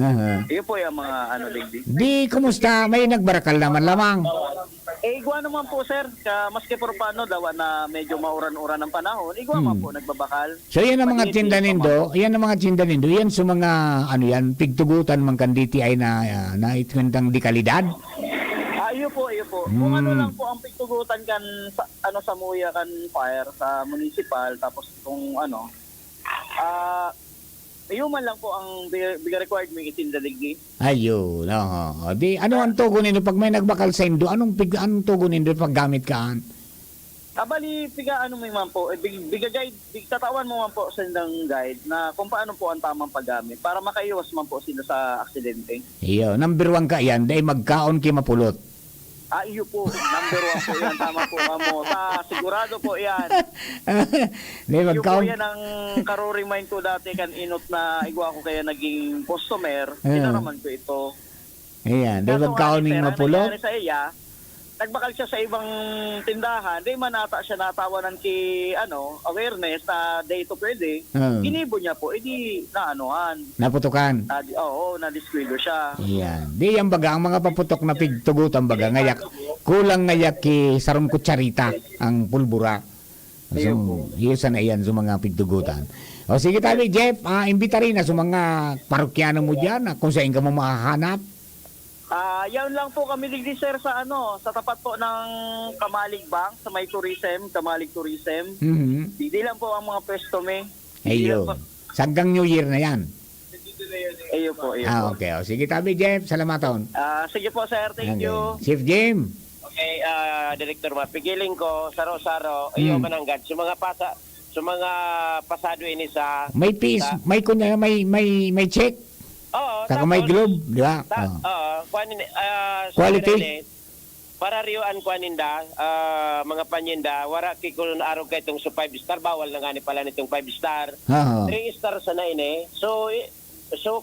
Yun po yung mga digdi. Di, kumusta? May nagbarakal naman lamang. Igwa naman po, sir. Maski por paano daw na medyo mauran-uran ang panahon, igwa man po nagbabakal. So yan ang mga tinda nindo, yan sa mga pigtugutan man kan DTI na itwentang di kalidad. Iyo po. Kung lang po ang pigtugutan kan sa Muya kan fire sa municipal tapos kung man lang po ang biga required may itinda digdi. Ayun, di ano ang tugon nindo pag may nagbakal sa indo? Anong tugon nindo pag gamit kaan? Bali, piga may man po, biga guide, tatawan mo man po sa indang guide na kung paano po ang tamang paggamit para makaiwas man po sila sa aksidente. Iyo, number 1 ka yan, dahil magkaon ki mapulot. Iyo po, number 1 po yan, tama po kamo. Sigurado po yan. Dahil Iyo po magkaon. yan ang karurimain ko dati kan inot na igwa ko kaya naging customer. Ah. Inaraman ko ito. Ayan, dahil magkaon ning mapulot. Nangyari sa iya, nagbakal siya sa ibang tindahan, di man ata siya natawanan ki awareness na day ito pwede. Ginibo niya po, edi naanuhan. Naputukan. Na-disquilo siya. Ayan. Di yan baga, ang mga paputok na pigtugutan baga, kulang ngayak ki sarong kutsarita ang pulbura. So, iusan na yan sa mga pigtugutan. O sige tabi, Jeff, imbita rin na sa mga parokyano mo dyan, kung saan ka mo mahahanap. Yan lang po kami digdi, sir, sa sa tapat po ng Kamalig Bank, sa may tourism, Kamalig Tourism. Di lang po ang mga pwesto may. Ayo. Hanggang New Year na yan. Iyo po. Okay. O, sige tabi, Jeff. Salamaton. Sige po, sir. Thank you. Chief Jim. Okay, Director mapigiling ko saro-saro iyo mananggad sa mga pasado ini sa May piece, may kunya, may check. Oo, Saka may globe, di ba? Quality. Para riyoan kwaninda, mga panyinda, wara kikulon araw kay itong 5 star, bawal na nga ni pala nitong 5 star. 3 star sa na ini. So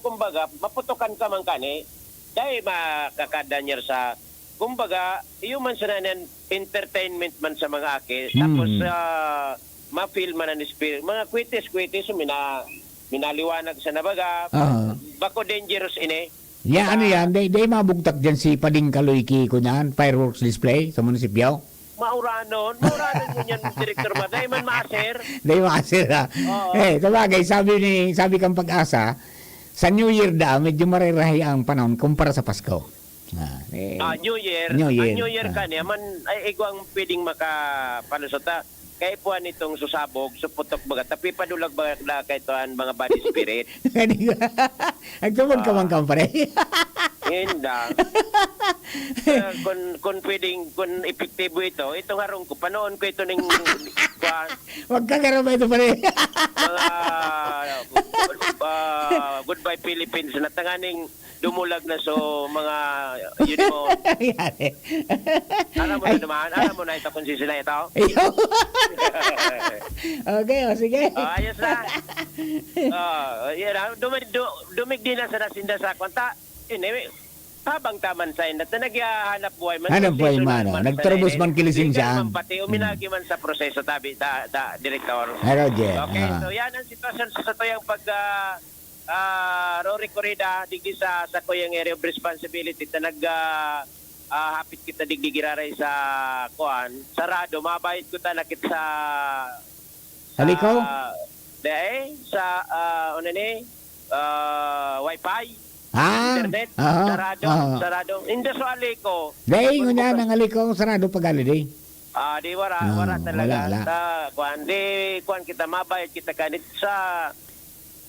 kumbaga, maputukan ka man kani, dahil makakadanyer sa, kumbaga, iyo man sa nanan entertainment man sa mga aki, tapos ma-feel man ang spirit. Mga kwitis, minaliwanag sa nabaga, bako dangerous ini. Yan, yan, day mabugtak dyan si Pading Kaloyki ko niyan, fireworks display sa munisipyo. Mauranon yun yan, Director Mar. Dahil man maaser. Day maaser, ha? Sabagay, sabi kang Pag-asa, sa New Year medyo marirahi ang panahon kumpara sa Pasko. New Year. New Year ka niya, man ay igwang pwedeng makapalusota. Kaya po itong susabog, suputok baga, tapi padulag baga na kay toan mga body spirit. Agtubog ka man pare. Hinda. Kung pwedeng, kung epektibo itong harong ko, panoon ko ito ng Wag ka karama ito pare. mga Goodbye Philippines na tanganing dumulag na so mga uniform. Alam mo na ito kung sila ito? Okay, sige. Ayos na. Dumig din na sa nasinda sa kwanta. habang taman sa inat na naghahanap buhay man. Hanap buhay seasonal man, nagtrubos man kilising legal siya. man pati uminagi man sa proseso direktor. Roger. Okay, so yan ang sitwasyon sa tuyang pag Rory Corrida digdi sa kuyang area of responsibility na hapit kita digdi giraray sa kuan sarado mabayad ko tanakit sa Halikaw? sa wifi internet sarado hindi so aliko Dahil nga nang aliko sarado pag holiday. di wala talaga wala. kuan kita mabayad kita kanit sa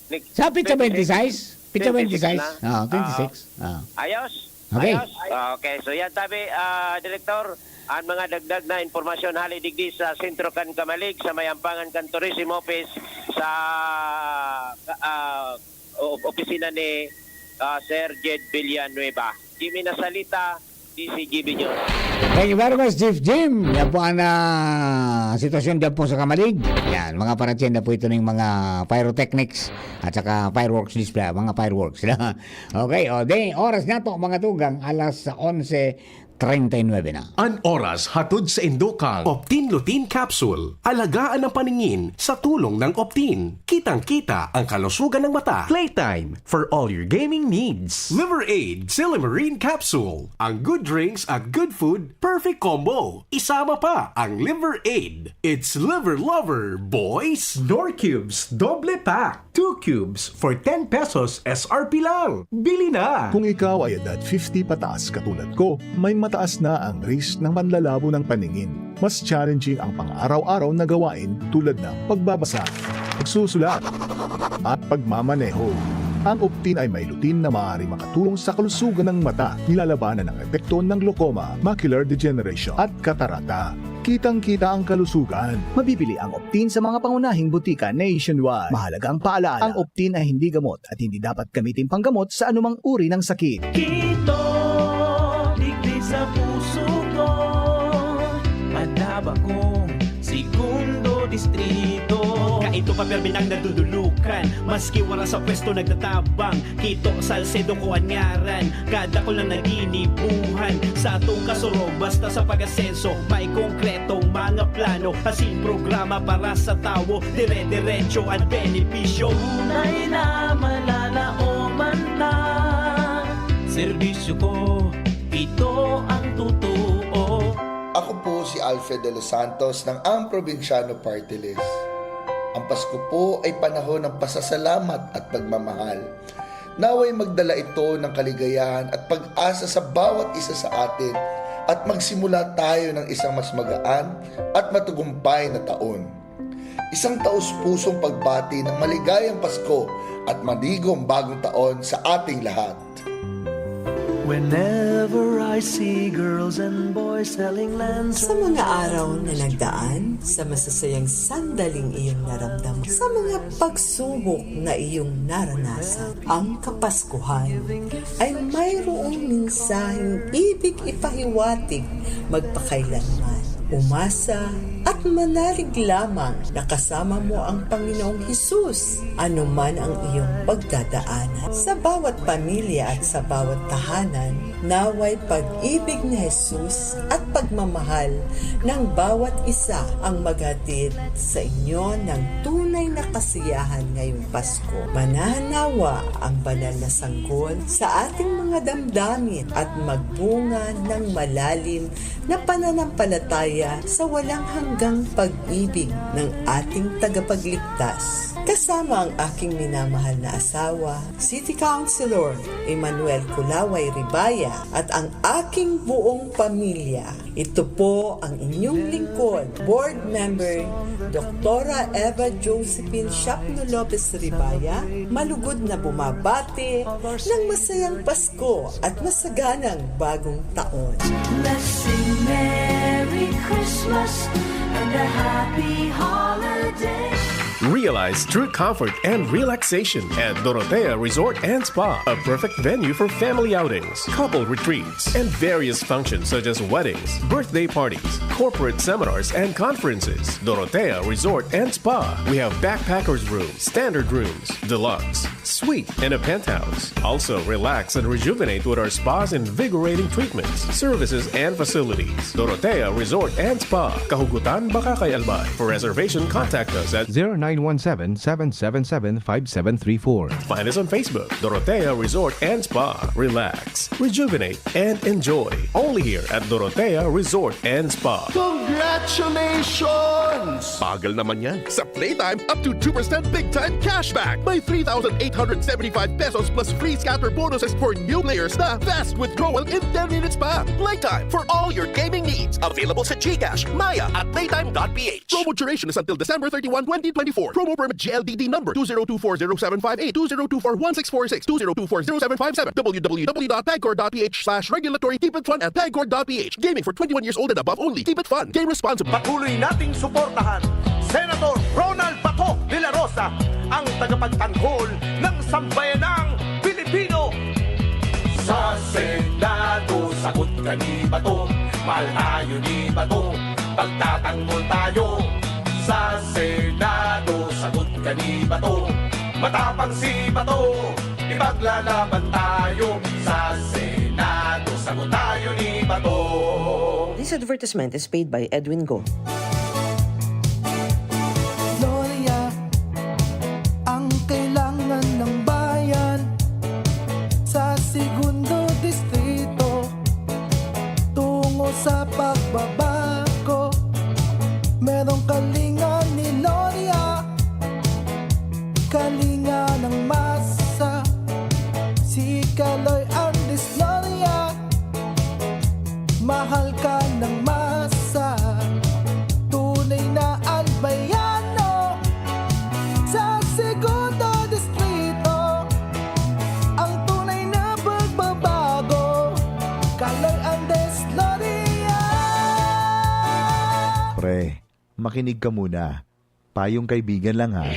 Sa Pizza 26? Pizza 26? 26. Ayos? Okay. Ayos? Okay, so yan tabi, Direktor, ang mga dagdag na informasyon halidigdi sa Sentro Kan Kamalig, sa Mayampangan Kan Tourism Office, sa opisina ni Sir Jed Villanueva. Jimmy Nasalita, DCGB News. Thank you very much, Chief Jim. Yan po ang sitwasyon dyan po sa Kamalig. Yan, mga paratsenda po ito ng mga pyrotechnics at saka fireworks display, mga fireworks. Okay, oras na po mga tugang, alas 11:39 na. An oras hatod sa Indokang Optin Lutein Capsule. Alagaan ang paningin sa tulong ng Optin. Kitang-kita ang kalusugan ng mata. Playtime for all your gaming needs. Liver Aid Silimarine Capsule. Ang good drinks at good food, perfect combo. Isama pa ang Liver Aid. It's liver lover, boys. Nor Cubes Doble Pack. 2 cubes for 10 pesos SRP lang. Bili na! Kung ikaw ay edad 50 pataas katulad ko, may mataas na ang risk ng panlalabo ng paningin. Mas challenging ang pang-araw-araw na gawain tulad ng pagbabasa, pagsusulat, at pagmamaneho. Ang Optin ay may lutein na maaari makatulong sa kalusugan ng mata, nilalabanan ang epekto ng glaucoma, macular degeneration at katarata. Kitang-kita ang kalusugan. Mabibili ang Optin sa mga pangunahing butika nationwide. Mahalaga ang paalaala. Ang Optin ay hindi gamot at hindi dapat gamitin panggamot sa anumang uri ng sakit. Kito, digdi sa puso ko, madaba kong segundo distrito. Kaito pa perminang nadudulukan, maski wala sa pwesto nagtatabang. Kito Salcedo ko anyaran, kada ko lang naginibuhan. Sa atong kasurog, basta sa pag-asenso, may konkretong mga plano. Asin programa para sa tawo, dire-diretso at benepisyo. Tunay na malalaoman na, serbisyo ko, ito ang totoo. Ako po si Alfred de los Santos ng Ang Probinsyano Party List. Ang Pasko po ay panahon ng pasasalamat at pagmamahal. Naway magdala ito ng kaligayahan at pag-asa sa bawat isa sa atin at magsimula tayo ng isang mas magaan at matagumpay na taon. Isang taus-pusong pagbati ng maligayang Pasko at madigong bagong taon sa ating lahat. Whenever I see girls and boys selling lands. Sa mga araw na nagdaan, sa masasayang sandaling iyong naramdaman, sa mga pagsubok na iyong naranasan, ang Kapaskuhan ay mayroong mensaheng ibig ipahiwatig magpakailanman. Umasa at manalig lamang na kasama mo ang Panginoong Hesus, anuman ang iyong pagdadaanan. Sa bawat pamilya at sa bawat tahanan, naway pag-ibig ni Hesus at pagmamahal ng bawat isa ang maghatid sa inyo ng tunay na kasiyahan ngayong Pasko. Mananawa ang banal na sanggol sa ating mga damdamin at magbunga ng malalim na pananampalataya sa walang hanggang pag-ibig ng ating tagapagligtas. Kasama ang aking minamahal na asawa, City Councilor Emmanuel Kulaway Ribaya at ang aking buong pamilya. Ito po ang inyong lingkod, Board Member Dr. Eva Josephine Shapno Lopez Ribaya, malugod na bumabati ng masayang Pasko at masaganang bagong taon. Let's sing Merry Christmas and a happy holiday. Realize true comfort and relaxation at Dorotea Resort and Spa, a perfect venue for family outings, couple retreats, and various functions such as weddings, birthday parties, corporate seminars, and conferences. Dorotea Resort and Spa. We have backpackers rooms, standard rooms, deluxe, suite, and a penthouse. Also, relax and rejuvenate with our spa's invigorating treatments, services, and facilities. Dorotea Resort and Spa, Kahugutan, Bakakay, Albay. For reservation, contact us at 0917-777-5734. Find us on Facebook, Dorotea Resort and Spa. Relax, rejuvenate, and enjoy. Only here at Dorotea Resort and Spa. Congratulations! Bagal naman yan. Sa Playtime, up to 2% big time cashback. May 3,875 pesos plus free scatter bonuses for new players na fast withdrawal in 10 minutes pa. Playtime for all your gaming needs. Available sa GCash, Maya at playtime.ph. Promo duration is until December 31, 2024. Promo permit GLDD number 20240758, 20241646, 20240757, www.pagcor.ph/regulatory. Keep it fun at pagcor.ph. Gaming for 21 years old and above only. Keep it fun. Game responsibly. Patuloy nating suportahan Senator Ronald Bato de la Rosa, ang tagapagtanggol ng sambayanang Pilipino. Sa Senado, sagot ka ni Bato, mahal tayo ni Bato, pagtatanggol tayo. Sa Senado, sagot ka ni Bato, matapang si Bato, ipaglalaban tayo. Sa Senado, sagot tayo ni Bato. This advertisement is paid by Edwin Go. Gloria, ang kailangan ng bayan sa segundo distrito tungo sa pagbabago. Merong kalinga ni Gloria, kalinga ng masa, si Kaloy Andres Gloria, mahal ka ng masa, tunay na albayano sa segundo distrito, ang tunay na pagbabago, Kaloy Andres Gloria. Pre, makinig ka muna. Payong kaibigan lang ha.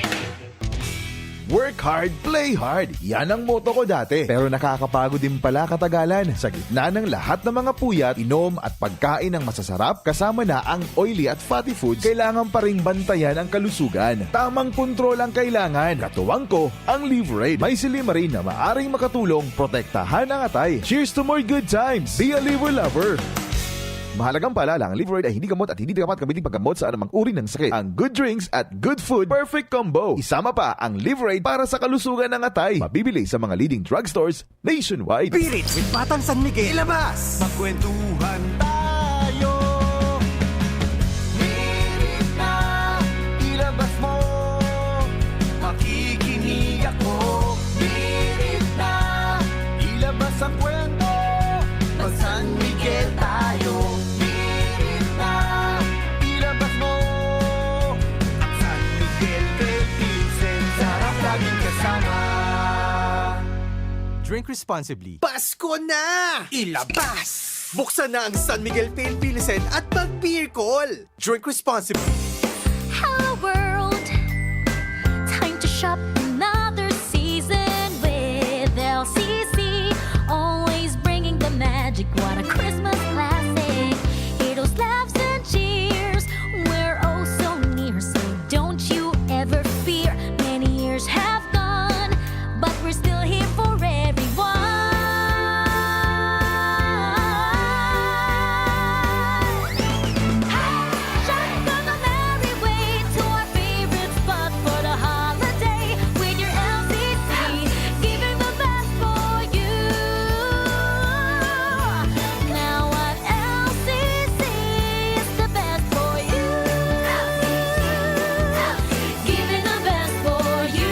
Work hard, play hard. Yan ang motto ko dati. Pero nakakapagod din pala katagalan. Sa gitna ng lahat ng mga puyat, inom at pagkain ng masasarap, kasama na ang oily at fatty foods, kailangan pa ring bantayan ang kalusugan. Tamang kontrol ang kailangan. Katuwang ko, ang Liverade. May Silimarin na maaring makatulong protektahan ang atay. Cheers to more good times. Be a liver lover. Mahalagang paalala, ang Liverade ay hindi gamot at hindi dapat gamitin paggamot sa anumang uri ng sakit. Ang good drinks at good food, perfect combo. Isama pa ang Liverade para sa kalusugan ng atay. Mabibili sa mga leading drugstores nationwide. Spirit with Batang San Miguel. Ilabas! Magkwentuhan tayo. Hirit na, ilabas mo. Makikinig ako. Hirit na, ilabas ang kwento. Mag San Miguel tayo. Hirit na, ilabas mo. Ang San Miguel Philippines, sarap laging kasama. Drink responsibly. Pasko na! Ilabas! Buksan na ang San Miguel Pale Pilsen at mag-beer call. Drink responsibly. Hello world, time to shop another season with LCC. Always bringing the magic, what a Christmas classic. Hear those laughs and cheers, we're oh so near. So don't you ever fear, many years have gone, but we're still here for everyone. Shotgun the merry way to our favorite spot for the holiday with your LCC, giving the best for you. Now what LCC is the best for you, giving the best for you.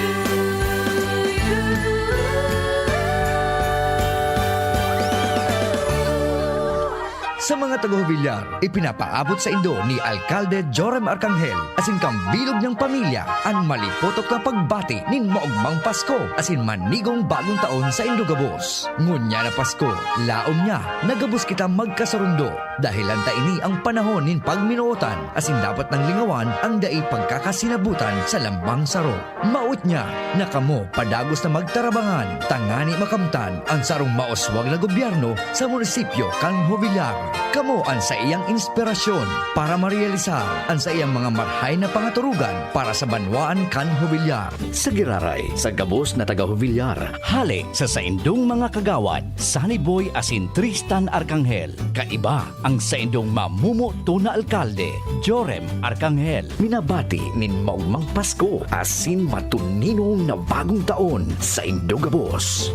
Sa mga taga-Villar, ipinapaabot sa Indo ni Alcalde Joram Arcangel asin kang bilog niyang pamilya ang malipotok na pagbati ning maugmang Pasko asin manigong bagong taon sa Indogabos. Ngunya na Pasko, laom niya, nagabos kita magkasarundo. Dahilan ta ini ang panahon nin pagminuotan asin dapat nang lingawan ang dai pagkakasinabutan sa lambang saro. Maut niya na kamo padagos na magtarabangan tangani makamtan ang sarong maoswag na gobyerno sa munisipyo kan Jovillar. Kamo ang sa iyang inspirasyon para marealisar ang sa iyang mga marhay na pangaturugan para sa banwaan kan Jovillar. Sa giraray, sa gabos na taga Jovillar, hali sa saindong mga kagawad, Sunny Boy asin Tristan Arcangel. Kaiba ang saindong mamumuto na alkalde, Jorem Arcangel. Minabati nin maugmang Pasko asin matuninong na bagong taon sa Indogabos.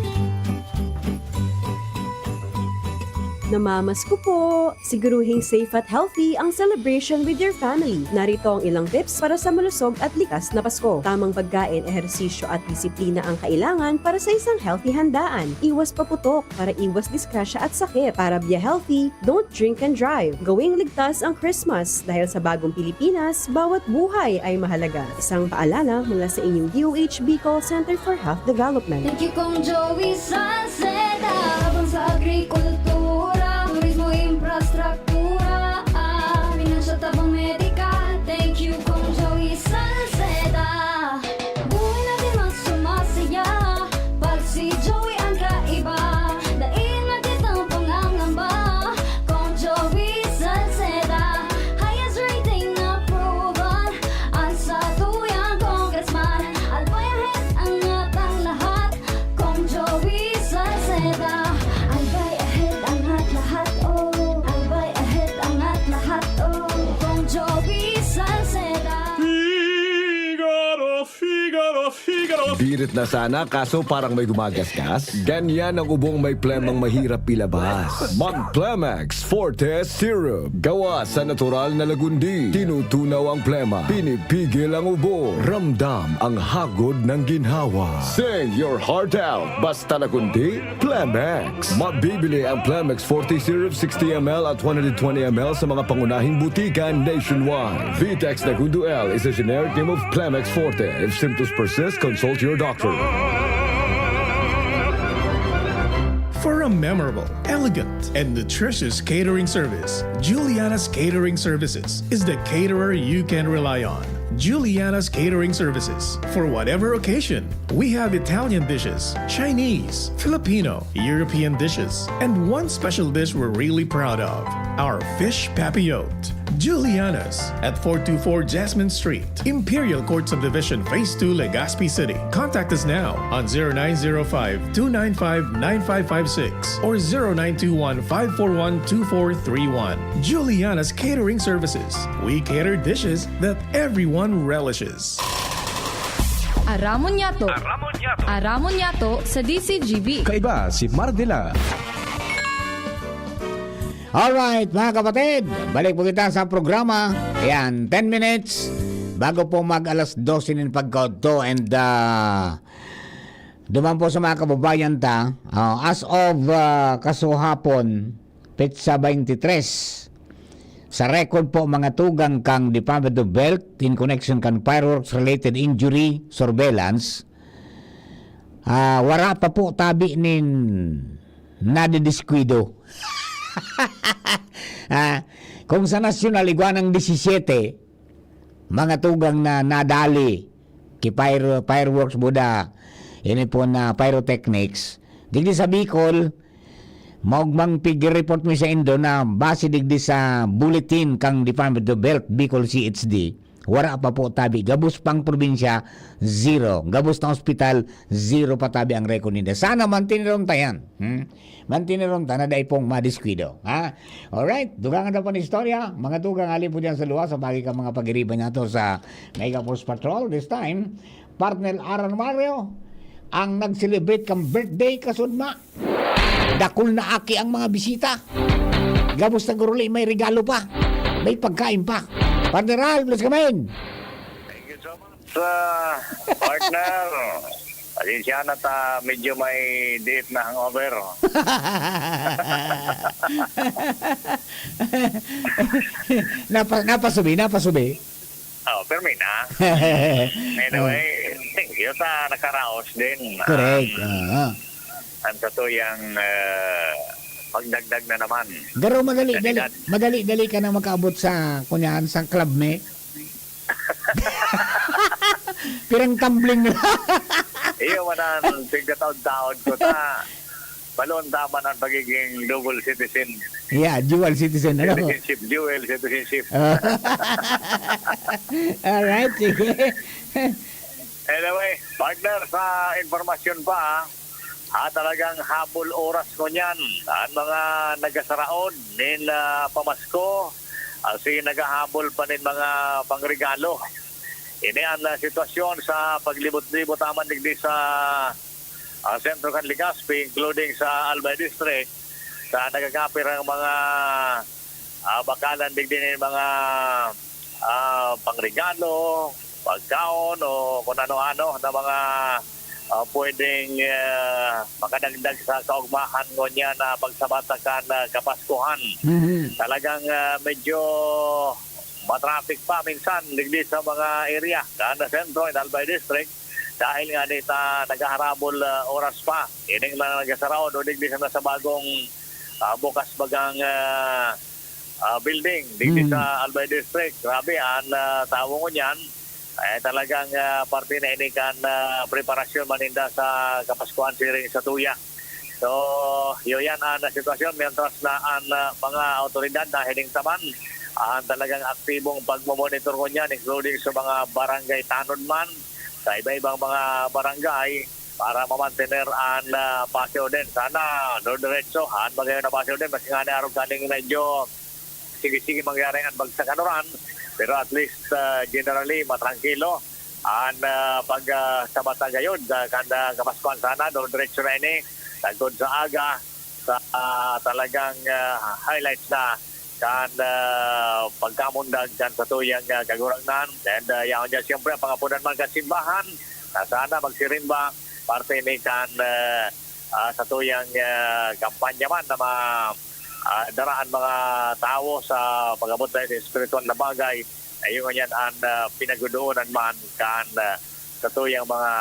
Namamasko po! Siguruhing safe at healthy ang celebration with your family. Narito ang ilang tips para sa malusog at likas na Pasko. Tamang pagkain, ehersisyo at disiplina ang kailangan para sa isang healthy handaan. Iwas paputok para iwas disgrasya at sakit. Para be healthy, don't drink and drive. Gawing ligtas ang Christmas dahil sa bagong Pilipinas, bawat buhay ay mahalaga. Isang paalala mula sa inyong DOH Bicol Center for Health Development. Thank you Kong Joey Salceda, habang sa agrikultura, turismo, infrastruktura, finansya, tabang medikal. Thank you Kong Joey Salceda. Buhay natin mas sumasaya pag si Joey ang kaiba. Daig natin ang pangangamba. Kong Joey Salceda, highest rating approval ang sa tuyang congressman. Albayahit ang atang lahat. Kong Joey Salceda, albay ahead ang at lahat, oh. Albay ahead ang at lahat, oh. Kong Joey Salceda. Figaro. Birit na sana kaso parang may gumagasgas. Ganyan ang ubong may plemang mahirap ilabas. Mag-Plemex Forte Syrup. Gawa sa natural na lagundi. Tinutunaw ang plema. Pinipigil ang ubo. Ramdam ang hagod ng ginhawa. Sing your heart out. Basta lagundi, Plemex. Mabibili ang Plemex Forte Syrup 60 ml at 120 ml sa mga pangunahing butika nationwide. Vitex Nagundo L is a generic name of Plemex Forte. If symptoms persist, consult your doctor. For a memorable, elegant, and nutritious catering service, Juliana's Catering Services is the caterer you can rely on. Juliana's Catering Services. For whatever occasion, we have Italian dishes, Chinese, Filipino, European dishes, and one special dish we're really proud of, our fish papillote. Juliana's at 424 Jasmine Street, Imperial Court Subdivision, Phase 2, Legazpi City. Contact us now on 0905-295-9556 or 0921-541-2431. Juliana's Catering Services. We cater dishes that everyone relishes. Aramon Yato. Aramon Yato sa DCGB. Kaiba si Mardila. Alright, mga kapatid, balik po kita sa programa. Ayan, 10 minutes bago po mag alas 12 ng pagkauto. And duman po sa mga kababayan ta, as of kasuhapon, Petsa 23, sa record po mga tugang kang Department of Health in connection kan fireworks-related injury surveillance, wala pa po tabi nin nadidiskuido. Kung sa nasyonal iguanang 17 mga tugang na nadali ki fireworks buda ini po na pyrotechnics digdi sa Bicol maugmang pig-report mi sa Indo na base digdi sa bulletin kang Department of Health Bicol CHD wala pa po tabi. Gabos pang probinsya, 0. Gabos na hospital, 0 pa tabi ang record nila. Sana mantiniron tayan. Mantiniron ta na dahi pong madiskwido. Alright, dugangan na po ng istorya. Mga tugang alin po dyan sa luwa sa bagi ka mga pag-iriban niya to sa Mega Force Patrol. This time, partner Aran Mario ang nag-celebrate kang birthday kasudma. Dakul na aki ang mga bisita. Gabos na guruli, may regalo pa. May pagkain pa. Partner Al, please come in. Thank you so much, partner. Pasensya na ta, medyo may date na hangover. Napasubi. Pero may na. Anyway, thank you sa nakaraos din. Correct. Ang katuyang pagdagdag na naman. Pero madali ka na makaabot sa kunyahan sa club me. Pirang tumbling na. Iyo manan tigataon-taon ko ta. Balon tama ng pagiging double citizen. Yeah, dual citizen. Ano? Dual citizenship. Alright, sige. Anyway, partner, sa informasyon pa, talagang habol oras ko niyan. Ang mga nagasaraod, nin pamasko, kasi nagahabol pa nin mga pangregalo. Ini ang sitwasyon sa paglibot-libot naman digdi sa Sentro kan Legazpi, including sa Albay District, sa nagagapir ang mga bakalan digdi ng mga pangregalo, pagkaon o kung ano-ano na mga pwedeng makadagdag sa kaugmahan ngo niya na pagsabatakan kapaskuhan. Talagang medyo matraffic pa minsan digdi sa mga area na Sentro in Albay District dahil nga dito nagaharabol oras pa. Ining mga nagasaraod o digdi sa bagong bukas bagang building digdi sa Albay District. Grabe ang tawag ko niyan. Talagang parte na ini kan preparasyon maninda sa kapaskuhan siring sa tuya. So, yun yan ang sitwasyon. Mientras na ang mga otoridad na hiling taman talagang aktibong pagmamonitor ko niyan, including sa mga barangay tanod man, sa iba-ibang mga barangay para mamantener ang pasyo din. Sana, no diretso, ang magayon na pasyo din. Mas nga na araw galing medyo sige-sige mangyari ang bagsakanuran. Pero at least generally matrangkilo ang pagsamata gayon kanda kapaskuhan sana do diretso na ini tagod sa aga sa talagang highlights na kan pagkamundag kan sa tuyang kagurangnan and yaon dyan siyempre pangapunan man kasimbahan na sana magsirimba parte ni kan sa tuyang kampanya man na daraan mga tao sa pag-abot tayo sa spiritual na bagay ay yung yan ang pinagudoonan man kan sa tuyang mga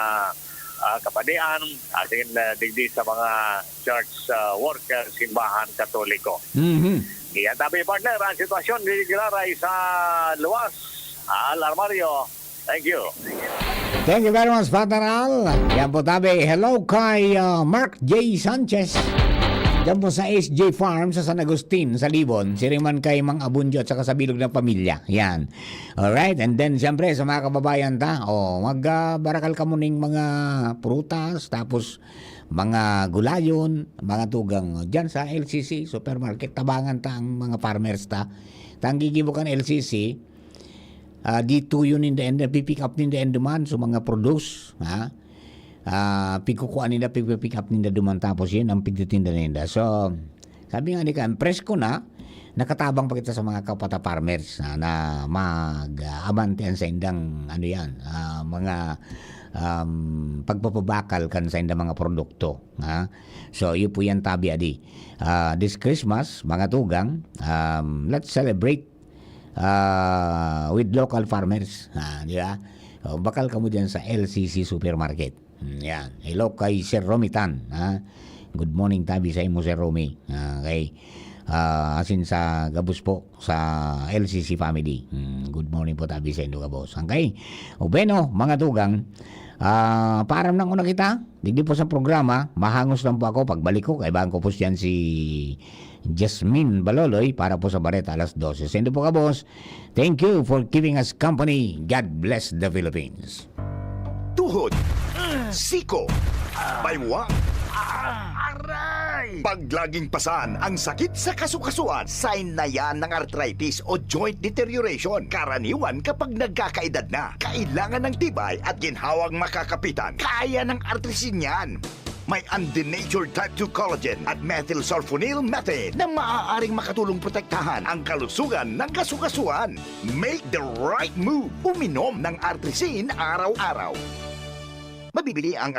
kapadian asin digdi sa mga church worker simbahan katoliko. Iyan tabi partner ang sitwasyon di Gilaray sa luwas Al Armario. Thank you. Thank you very much, Partner Al. Yan po tabi. Hello kay Mark J. Sanchez. Diyan po sa SJ Farm sa San Agustin, sa Libon. Siriman kay Mang Abunjo at saka sa Bilog ng Pamilya. Yan. Alright. And then, siyempre, sa mga kababayan magbarakal ka muning mga prutas, tapos mga gulayon, mga tugang dyan sa LCC, supermarket. Tabangan ta ang mga farmers ta. Tanggigibukan LCC, dito yun in the end, pick up in the end demand, so mga produce, pikukuan nila, pick up nila duman tapos yun ang pigtitinda nila. So sabi nga ni kan presko na nakatabang pa kita sa mga kapata farmers na mag-abantian sa indang mga pagpapabakal kan sa indang mga produkto. So yun po yan tabi adi. This Christmas mga tugang, let's celebrate with local farmers. Di ba? Bakal ka mo dyan sa LCC Supermarket. Yan. Hello kay Sir Romy Tan. Good morning tabi sa imo Sir Romy. Kay asin sa Gabos po sa LCC family. Good morning po tabi sa inyo Gabos. Okay. O beno mga tugang, param nang una kita. Digdi po sa programa, mahangos lang po ako pagbalik ko kay bago po siyan si Jasmine Baloloy para po sa Bareta alas 12. Sa inyo po Gabos. Thank you for giving us company. God bless the Philippines. Tuhod, siko, baywang, aray! Paglaging pasan ang sakit sa kasukasuan, sign na yan ng arthritis o joint deterioration. Karaniwan kapag nagkakaedad na, kailangan ng tibay at ginhawang makakapitan. Kaya ng arthritis yan. May undenatured type 2 collagen at methylsulfonyl methane na maaaring makatulong protektahan ang kalusugan ng kasukasuan. Make the right move. Uminom ng Artrisin araw-araw. Mabibili ang